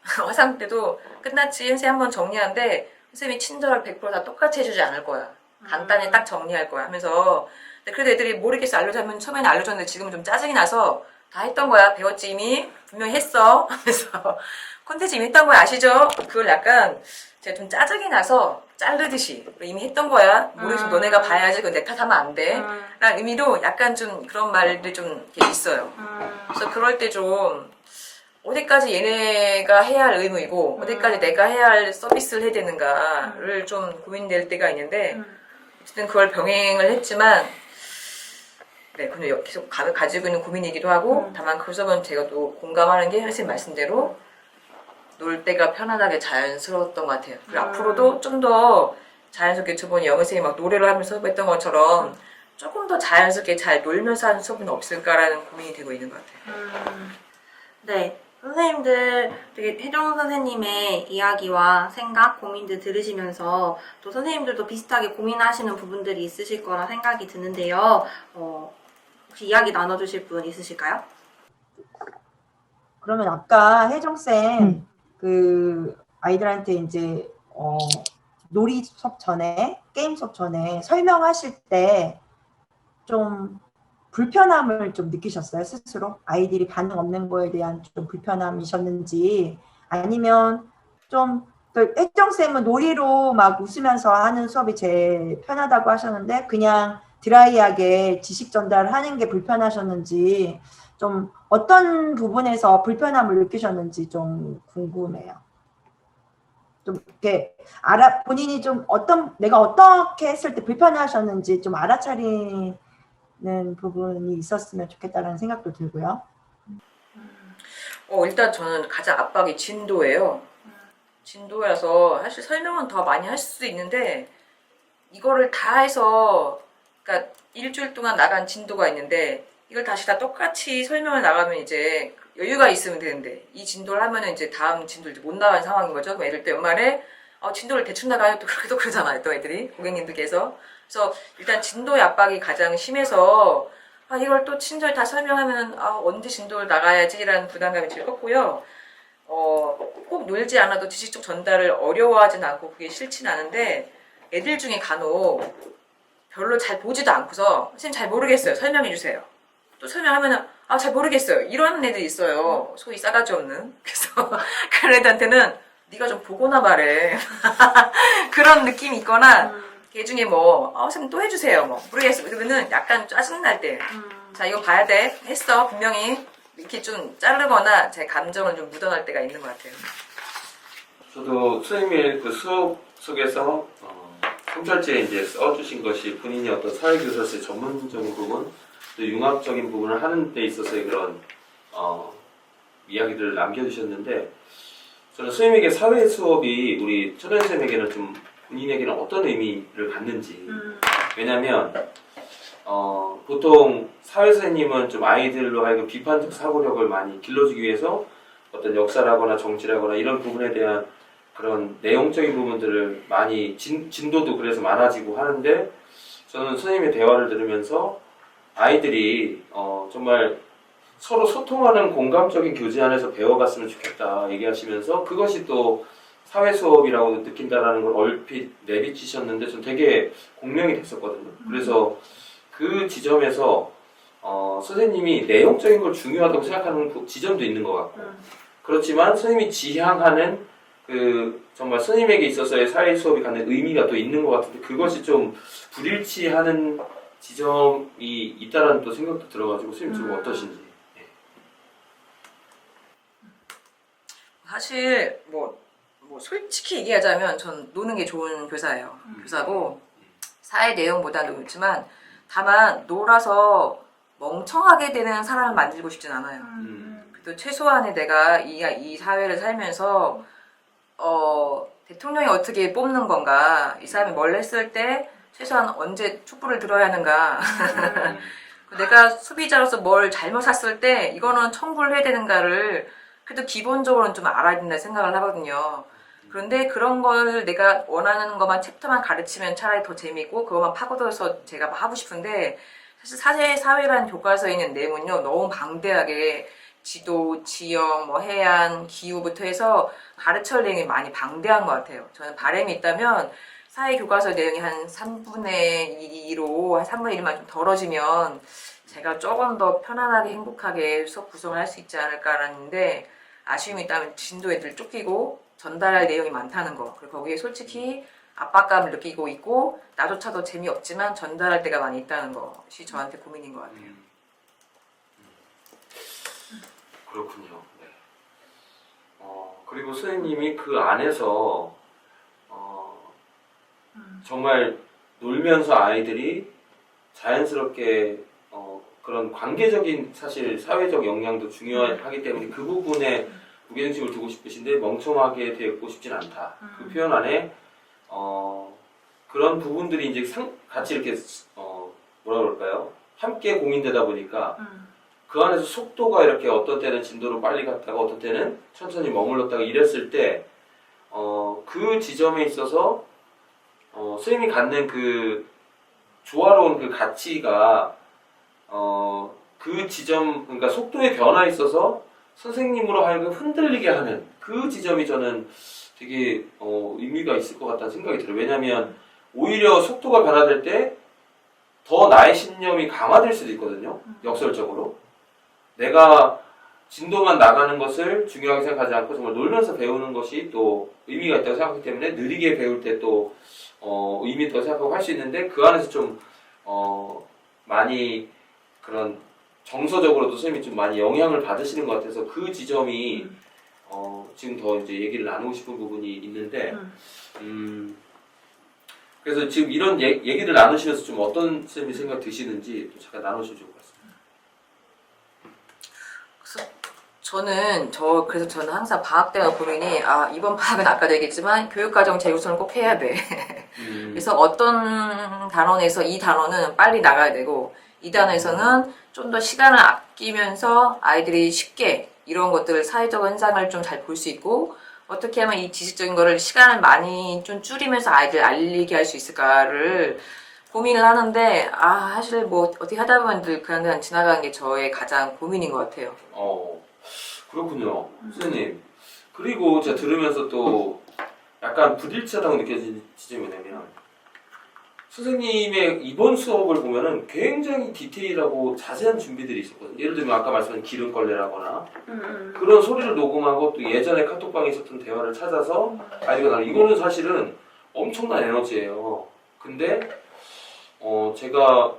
화상 때도 끝났지 선생님 한번 정리하는데 선생님이 친절하게 100% 다 똑같이 해주지 않을 거야. 간단히 딱 정리할 거야 하면서 그래도 애들이 모르겠어 알려주면 처음에는 알려줬는데 지금은 좀 짜증이 나서 다 했던 거야. 배웠지 이미 분명히 했어 하면서 콘텐츠 이미 했던 거 아시죠? 그걸 약간 제가 좀 짜증이 나서 자르듯이 이미 했던 거야. 모르겠어. 너네가 봐야지. 그건 내 탓하면 안 돼. 라는 의미로 약간 좀 그런 말들이 좀 이렇게 있어요. 그래서 그럴 때 좀 어디까지 얘네가 해야 할 의무이고 어디까지 내가 해야 할 서비스를 해야 되는가를 좀 고민될 때가 있는데 어쨌든 그걸 병행을 했지만 네, 근데 계속 가지고 있는 고민이기도 하고 다만 그 점은 제가 또 공감하는 게 선생님 말씀대로 놀 때가 편안하게 자연스러웠던 것 같아요. 그리고 앞으로도 좀 더 자연스럽게 저번에 영어 선생님이 막 노래를 하면서 수업했던 것처럼 조금 더 자연스럽게 잘 놀면서 하는 수업은 없을까라는 고민이 되고 있는 것 같아요. 네. 선생님들 되게 혜정 선생님의 이야기와 생각, 고민들 들으시면서 또 선생님들도 비슷하게 고민하시는 부분들이 있으실 거라 생각이 드는데요. 혹시 이야기 나눠주실 분 있으실까요? 그러면 아까 혜정쌤 그 아이들한테 이제 놀이 수업 전에 게임 수업 전에 설명하실 때 좀 불편함을 좀 느끼셨어요, 스스로? 아이들이 반응 없는 거에 대한 좀 불편함이셨는지 아니면 좀 혜정쌤은 놀이로 막 웃으면서 하는 수업이 제일 편하다고 하셨는데 그냥 드라이하게 지식 전달하는 게 불편하셨는지 좀 어떤 부분에서 불편함을 느끼셨는지 좀 궁금해요. 좀 이렇게 본인이 좀 내가 어떻게 했을 때 불편하셨는지 좀 알아차리는 부분이 있었으면 좋겠다는 생각도 들고요. 일단 저는 가장 압박이 진도예요. 진도라서 사실 설명은 더 많이 할 수도 있는데 이거를 다 해서 그러니까 일주일 동안 나간 진도가 있는데 이걸 다시 다 똑같이 설명을 나가면 이제 여유가 있으면 되는데 이 진도를 하면은 이제 다음 진도를 못 나가는 상황인 거죠. 그럼 애들 또 연말에 진도를 대충 나가요. 또 그렇게 또 그러잖아요. 또 애들이 고객님들께서. 그래서 일단 진도의 압박이 가장 심해서 이걸 또 친절히 다 설명하면 언제 진도를 나가야지라는 부담감이 제일 컸고요. 꼭 놀지 않아도 지식적 전달을 어려워하진 않고 그게 싫진 않은데 애들 중에 간혹 별로 잘 보지도 않고서 선생님 잘 모르겠어요. 설명해 주세요. 또 설명하면은 잘 모르겠어요. 이런 애들이 있어요. 소위 싸가지 없는. 그래서 그런 애들한테는 네가 좀 보고나 말해. 그런 느낌이 있거나 걔 중에 선생님 또 해주세요. 모르겠어. 그러면은 약간 짜증날 때 자 이거 봐야 돼. 했어. 분명히 이렇게 좀 자르거나 제 감정을 좀 묻어낼 때가 있는 것 같아요. 저도 선생님의 그 수업 속에서 성찰지에 이제 써주신 것이 본인이 어떤 사회교사로서의 전문적인 부분, 또 융합적인 부분을 하는 데 있어서의 그런 이야기들을 남겨주셨는데 저는 선생님에게 사회 수업이 우리 초등생에게는 좀 본인에게는 어떤 의미를 갖는지 왜냐면 보통 사회 선생님은 좀 아이들로 하여금 비판적 사고력을 많이 길러주기 위해서 어떤 역사라거나 정치라거나 이런 부분에 대한 그런 내용적인 부분들을 많이 진도도 그래서 많아지고 하는데 저는 선생님의 대화를 들으면서 아이들이 정말 서로 소통하는 공감적인 교제 안에서 배워갔으면 좋겠다 얘기하시면서 그것이 또 사회 수업이라고 느낀다라는 걸 얼핏 내비치셨는데 전 되게 공명이 됐었거든요. 그래서 그 지점에서 선생님이 내용적인 걸 중요하다고 생각하는 지점도 있는 것 같고 그렇지만 선생님이 지향하는 정말 선생님에게 있어서의 사회 수업이 갖는 의미가 또 있는 것 같은데 그것이 좀 불일치하는 지점이 있다라는 또 생각도 들어가지고 선생님 좀 어떠신지. 사실 솔직히 얘기하자면 전 노는 게 좋은 교사예요. 교사고 사회 내용보다는 그렇지만 다만 놀아서 멍청하게 되는 사람을 만들고 싶진 않아요. 그래도 최소한의 내가 이 사회를 살면서 대통령이 어떻게 뽑는 건가, 이 사람이 뭘 했을 때 최소한 언제 촛불을 들어야 하는가, 내가 소비자로서 뭘 잘못 샀을 때 이거는 청구를 해야 되는가를 그래도 기본적으로는 좀 알아야 된다 생각을 하거든요. 그런데 그런 걸 내가 원하는 것만 챕터만 가르치면 차라리 더 재미있고 그것만 파고들어서 제가 하고 싶은데 사실 사회라는 교과서에 있는 내용은요 너무 방대하게 지도, 지형, 해안, 기후부터 해서 가르쳐야 할 내용이 많이 방대한 것 같아요. 저는 바람이 있다면 사회 교과서 내용이 한 3분의 2로 한 3분의 1만 좀 덜어지면 제가 조금 더 편안하게 행복하게 수업 구성을 할 수 있지 않을까라는데 아쉬움이 있다면 진도 애들 쫓기고 전달할 내용이 많다는 거. 그리고 거기에 솔직히 압박감을 느끼고 있고 나조차도 재미없지만 전달할 때가 많이 있다는 것이 저한테 고민인 것 같아요. 그렇군요. 네. 그리고 선생님이 그 안에서 정말 놀면서 아이들이 자연스럽게 그런 관계적인 사실 사회적 영향도 중요하기 때문에 그 부분에 무게중심을 두고 싶으신데 멍청하게 되고 싶진 않다. 그 표현 안에 그런 부분들이 이제 같이 이렇게 뭐라 그럴까요? 함께 공인되다 보니까 그 안에서 속도가 이렇게 어떤 때는 진도로 빨리 갔다가 어떤 때는 천천히 머물렀다가 이랬을 때 그 지점에 있어서 선생님이 갖는 그 조화로운 그 가치가 그 지점 그러니까 속도의 변화에 있어서 선생님으로 하여금 흔들리게 하는 그 지점이 저는 되게 의미가 있을 것 같다는 생각이 들어요. 왜냐하면 오히려 속도가 변화될 때 더 나의 신념이 강화될 수도 있거든요. 역설적으로. 내가 진도만 나가는 것을 중요하게 생각하지 않고 정말 놀면서 배우는 것이 또 의미가 있다고 생각하기 때문에 느리게 배울 때 또 의미 있다고 생각하고 할 수 있는데 그 안에서 좀 많이 그런 정서적으로도 선생님이 좀 많이 영향을 받으시는 것 같아서 그 지점이 지금 더 이제 얘기를 나누고 싶은 부분이 있는데 그래서 지금 이런 얘기를 나누시면서 좀 어떤 선생님 생각 드시는지 또 잠깐 나누시면 좋을 것 같습니다. 그래서 저는 항상 방학 때가 고민이 이번 방학은 아까도 얘기했지만 교육과정 재구성을 꼭 해야 돼. 그래서 어떤 단원에서 이 단원은 빨리 나가야 되고 이 단원에서는 좀 더 시간을 아끼면서 아이들이 쉽게 이런 것들 사회적 현상을 좀 잘 볼 수 있고 어떻게 하면 이 지식적인 거를 시간을 많이 좀 줄이면서 아이들 알리게 할 수 있을까를 고민을 하는데 사실 뭐 어떻게 하다 보면 늘 그냥 지나가는 게 저의 가장 고민인 것 같아요. 그렇군요. 선생님. 그리고 제가 들으면서 또 약간 불일치하다고 느껴진 지점이 뭐냐면 선생님의 이번 수업을 보면은 굉장히 디테일하고 자세한 준비들이 있었거든요. 예를 들면 아까 말씀하신 기름걸레라거나 그런 소리를 녹음하고 또 예전에 카톡방에 있었던 대화를 찾아서 아이디가 나는 이거는 사실은 엄청난 에너지예요. 근데 제가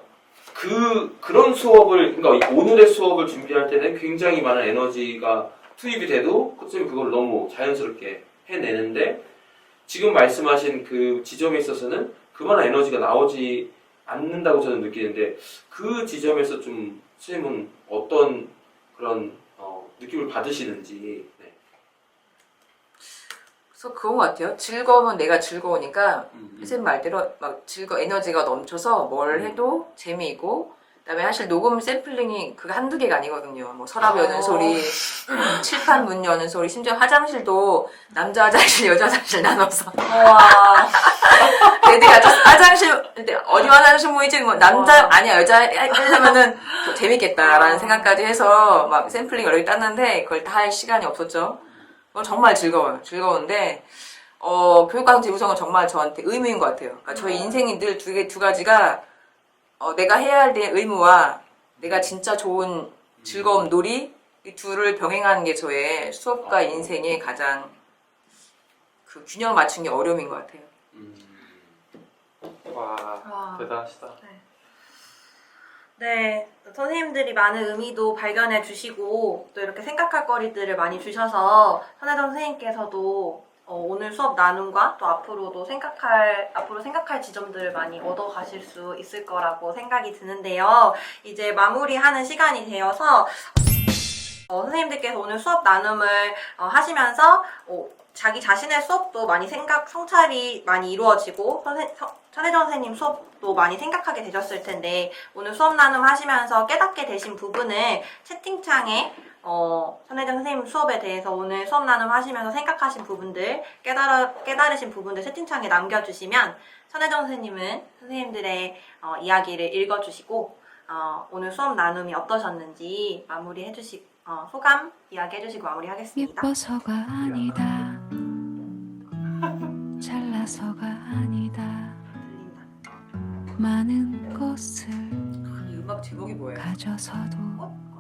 그런 수업을 그러니까 오늘의 수업을 준비할 때는 굉장히 많은 에너지가 투입이 돼도 선생님이 그걸 너무 자연스럽게 해내는데 지금 말씀하신 그 지점에 있어서는 그만한 에너지가 나오지 않는다고 저는 느끼는데 그 지점에서 좀 선생님은 어떤 그런 느낌을 받으시는지. 네. 그래서 그런 것 같아요. 즐거우면 내가 즐거우니까 선생님 말대로 막 에너지가 넘쳐서 뭘 해도 재미있고 그다음에 사실 녹음 샘플링이 그게 한두 개가 아니거든요. 뭐 서랍 여는 소리, 칠판 문 여는 소리, 심지어 화장실도 남자 화장실, 여자 화장실 나눠서 애들이 화장실 어디 화장실 모이지 뭐 남자 아니야 여자 하려면은 재밌겠다라는 생각까지 해서 막 샘플링 여러 개 땄는데 그걸 다 할 시간이 없었죠. 정말 즐거워요. 즐거운데 교육과정 재구성은 정말 저한테 의무인 것 같아요. 그러니까 저희 인생이 늘 두 가지가 내가 해야 할 내 의무와 내가 진짜 좋은 즐거운 놀이 이 둘을 병행하는 게 저의 수업과 인생의 가장 그 균형을 맞춘 게 어려움인 것 같아요. 와, 대단하시다. 네, 선생님들이 많은 의미도 발견해 주시고 또 이렇게 생각할 거리들을 많이 주셔서 선혜정 선생님께서도 오늘 수업 나눔과 또 앞으로 생각할 지점들을 많이 얻어 가실 수 있을 거라고 생각이 드는데요. 이제 마무리하는 시간이 되어서 선생님들께서 오늘 수업 나눔을 하시면서 자기 자신의 수업도 많이 성찰이 많이 이루어지고 천혜정 선생님 수업도 많이 생각하게 되셨을 텐데 오늘 수업 나눔 하시면서 깨닫게 되신 부분을 채팅창에 천혜정 선생님 수업에 대해서 오늘 수업 나눔 하시면서 생각하신 부분들 깨달으신 부분들 채팅창에 남겨주시면 천혜정 선생님은 선생님들의 이야기를 읽어주시고 오늘 수업 나눔이 어떠셨는지 소감 이야기해주시고 마무리하겠습니다. 예뻐서가 아니다 잘나서가 아니다 많은 것을 이 음악 제목이 뭐예요? 가져서도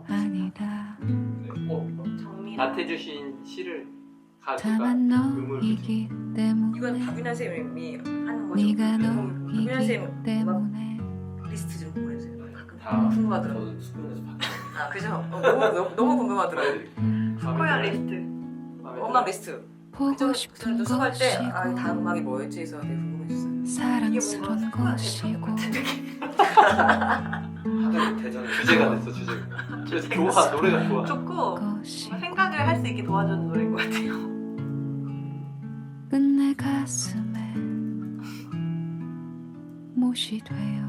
아니다 나태주신 시를 다만 너이기 이건 때문에 박윤아 선생님이 하는 거죠. 네가 박윤아 너이기 선생님 음악 때문에 리스트 좀 보내주세요. 가끔 다 궁금하더라고요. 저도 스쿨에서 봤거든요. 아 그죠? 너무 궁금하더라고요. 코야 리스트. 음악 리스트. 보고 싶은 저 수업할 때 것이고 아, 다음 음악이 뭐였지 해서 되게 궁금해졌어요. 사랑스런 것이고 하도 대전 주제가 됐어 주제가. 그래서 좋아 노래가 좋아. 좋고 것이고 생각을 할 수 있게 도와주는 노래인 것 같아요. 끝내 가슴에 못이 되어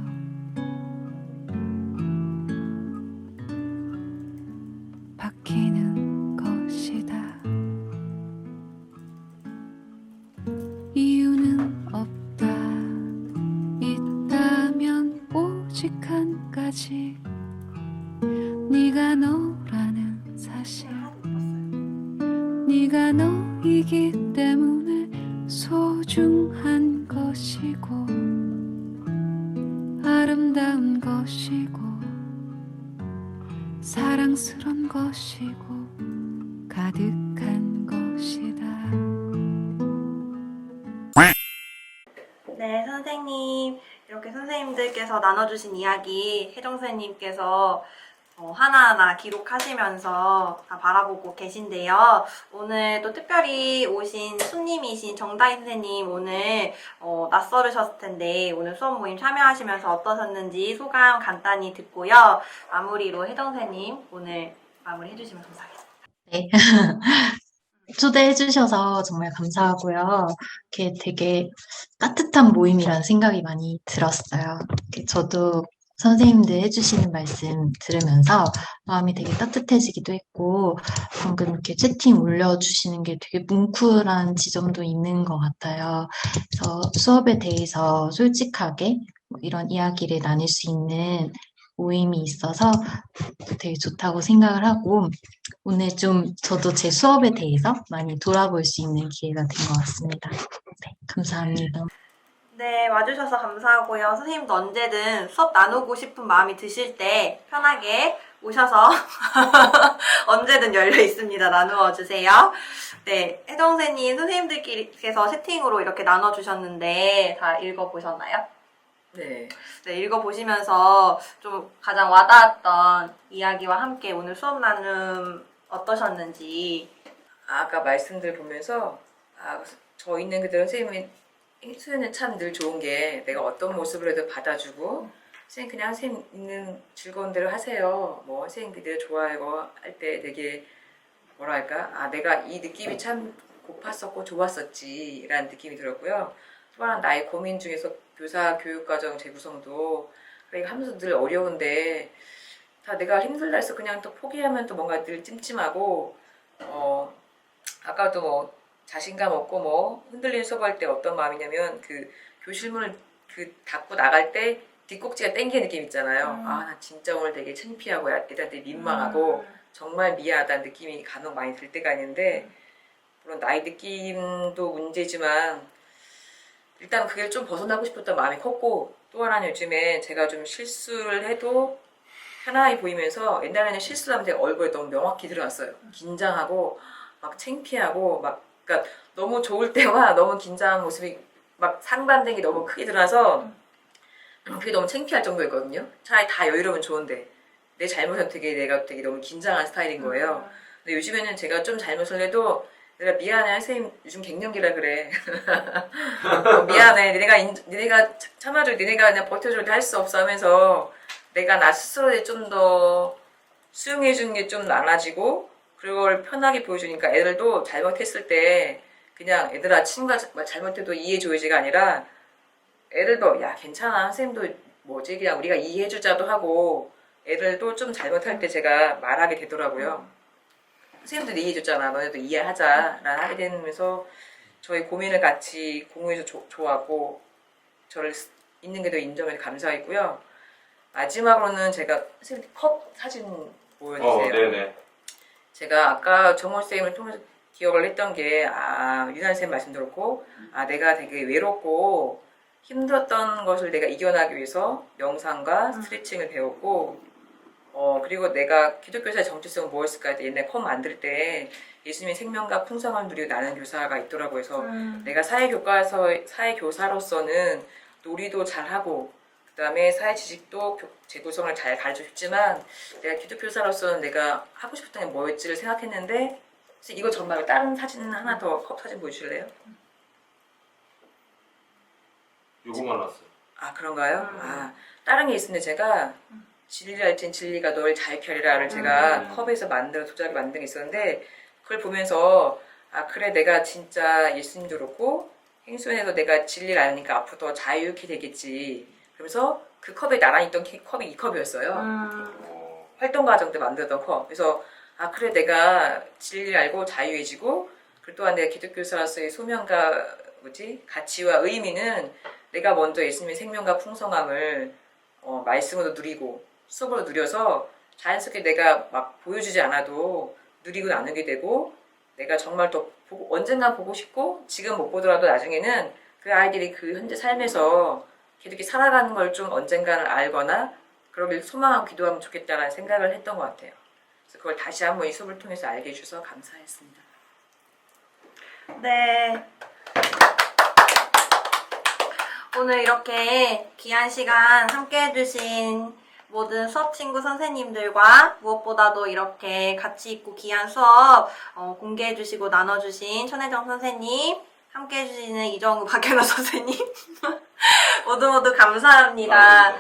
바뀌는 것이다. 이유는 없다. 있다면 오직 한 가지. 네가 너라는 사실. 네가 너이기 때문에 소중한 것이고 아름다운 것이고 사랑스런 것이고 가득한 것이다. 네, 선생님. 이렇게 선생님들께서 나눠주신 이야기 혜정 선생님께서 하나하나 기록하시면서 다 바라보고 계신데요. 오늘 또 특별히 오신 손님이신 정다희 선생님 오늘 낯설으셨을 텐데 오늘 수업 모임 참여하시면서 어떠셨는지 소감 간단히 듣고요. 마무리로 혜정 선생님 오늘 마무리 해주시면 감사하겠습니다. 네. 초대해주셔서 정말 감사하고요. 이렇게 되게 따뜻한 모임이라는 생각이 많이 들었어요. 이렇게 저도 선생님들 해주시는 말씀 들으면서 마음이 되게 따뜻해지기도 했고, 방금 이렇게 채팅 올려주시는 게 되게 뭉클한 지점도 있는 것 같아요. 그래서 수업에 대해서 솔직하게 뭐 이런 이야기를 나눌 수 있는 모임이 있어서 되게 좋다고 생각을 하고, 오늘 좀 저도 제 수업에 대해서 많이 돌아볼 수 있는 기회가 된 것 같습니다. 네, 감사합니다. 네, 와주셔서 감사하고요. 선생님도 언제든 수업 나누고 싶은 마음이 드실 때 편하게 오셔서 언제든 열려 있습니다. 나누어 주세요. 네, 혜정 선생님, 선생님들께서 채팅으로 이렇게 나눠주셨는데 다 읽어보셨나요? 네. 네, 읽어보시면서 좀 가장 와닿았던 이야기와 함께 오늘 수업 나눔 어떠셨는지. 아까 말씀들 보면서 저 있는 그대로 선생님은 참 늘 좋은 게 내가 어떤 모습을 해도 받아주고 선생님 그냥 선생님 있는 즐거운 대로 하세요. 뭐 선생님 그대로 좋아하고 할 때 되게 뭐랄까 내가 이 느낌이 참 고팠었고 좋았었지 라는 느낌이 들었고요. 또 하나 나의 고민 중에서 교사 교육과정 재구성도 그러니까 하면서 늘 어려운데 다 내가 힘들다 해서 그냥 또 포기하면 또 뭔가 늘 찜찜하고 아까도 뭐 자신감 없고 뭐 흔들리는 수업할 때 어떤 마음이냐면 그 교실문을 닫고 나갈 때 뒷꼭지가 땡기는 느낌 있잖아요. 나 진짜 오늘 되게 창피하고 애들한테 민망하고 정말 미안하다는 느낌이 간혹 많이 들 때가 있는데 물론 나의 느낌도 문제지만 일단 그게 좀 벗어나고 싶었던 마음이 컸고 또 하나는 요즘에 제가 좀 실수를 해도 편안해 보이면서 옛날에는 실수를 하면 되게 얼굴에 너무 명확히 드러났어요. 긴장하고 막 창피하고 막 그러니까 너무 좋을 때와 너무 긴장한 모습이 막 상반되게 너무 크게 드러나서 그게 너무 창피할 정도였거든요. 차라리 다 여유로우면 좋은데 내 잘못은 내가 되게 너무 긴장한 스타일인 거예요. 근데 요즘에는 제가 좀 잘못을 해도 내가 미안해 선생님 요즘 갱년기라 그래. 미안해 니네가 참아줘 니네가 그냥 버텨줄 때 할 수 없어 하면서 내가 나 스스로에 좀 더 수용해 주는 게 좀 많아지고 그걸 편하게 보여주니까 애들도 잘못했을 때 그냥 애들아 친구가 잘못해도 이해해줘야지가 아니라 애들도 야 괜찮아 선생님도 뭐지 그냥 우리가 이해해주자도 하고 애들도 좀 잘못할 때 제가 말하게 되더라고요. 선생님도 이해해줬잖아 너네도 이해하자 라는 하게 되면서 저희 고민을 같이 공유해서 좋아하고 저를 있는 게 더 인정해서 감사했고요. 마지막으로는 제가 선생님 컵 사진 보여주세요. 네네. 제가 아까 정원 쌤을 통해서 기억을 했던 게 유난 쌤 말씀 들었고 내가 되게 외롭고 힘들었던 것을 내가 이겨나기 위해서 명상과 스트레칭을 배웠고 그리고 내가 기독교사의 정체성은 뭐였을까? 옛날 컴 만들 때 예수님의 생명과 풍성함을 누리고 나는 교사가 있더라고요. 그래서 내가 사회교사로서는 놀이도 잘하고 그다음에 사회 지식도 재구성을 잘 가르쳐 줬지만 내가 기독교사로서는 내가 하고 싶었던 게 뭐였지를 생각했는데 그래서 이거 전말고 다른 사진 하나 더 컵 사진 보여주실래요? 요거만 왔어요. 아 그런가요? 아 다른 게 있는데 제가 진리를 알진 진리가 널 자유케 하리라를 제가 컵에서 도자기 만든 게 있었는데 그걸 보면서 아 그래 내가 진짜 예수님도 그렇고 행수에도 내가 진리를 아니까 앞으로 더 자유케 되겠지. 그러면서 그 컵에 나란히 있던 컵이 이 컵이었어요. 활동 과정 때 만들었던 컵. 그래서 아 그래 내가 진리를 알고 자유해지고 그리고 또한 내가 기독교사로서의 소명과 가치와 의미는 내가 먼저 예수님의 생명과 풍성함을 말씀으로 누리고 수업으로 누려서 자연스럽게 내가 막 보여주지 않아도 누리고 나누게 되고 내가 정말 더 언젠가 보고 싶고 지금 못 보더라도 나중에는 그 아이들이 그 현재 삶에서 이렇게 살아가는 걸 좀 언젠가는 알거나 그러길 소망하고 기도하면 좋겠다라는 생각을 했던 것 같아요. 그래서 그걸 다시 한번 이 수업을 통해서 알게 해주셔서 감사했습니다. 네. 오늘 이렇게 귀한 시간 함께 해주신 모든 수업 친구 선생님들과 무엇보다도 이렇게 가치 있고 귀한 수업 공개해주시고 나눠주신 천혜정 선생님, 함께 해주시는 이정우 박현우 선생님 모두 감사합니다.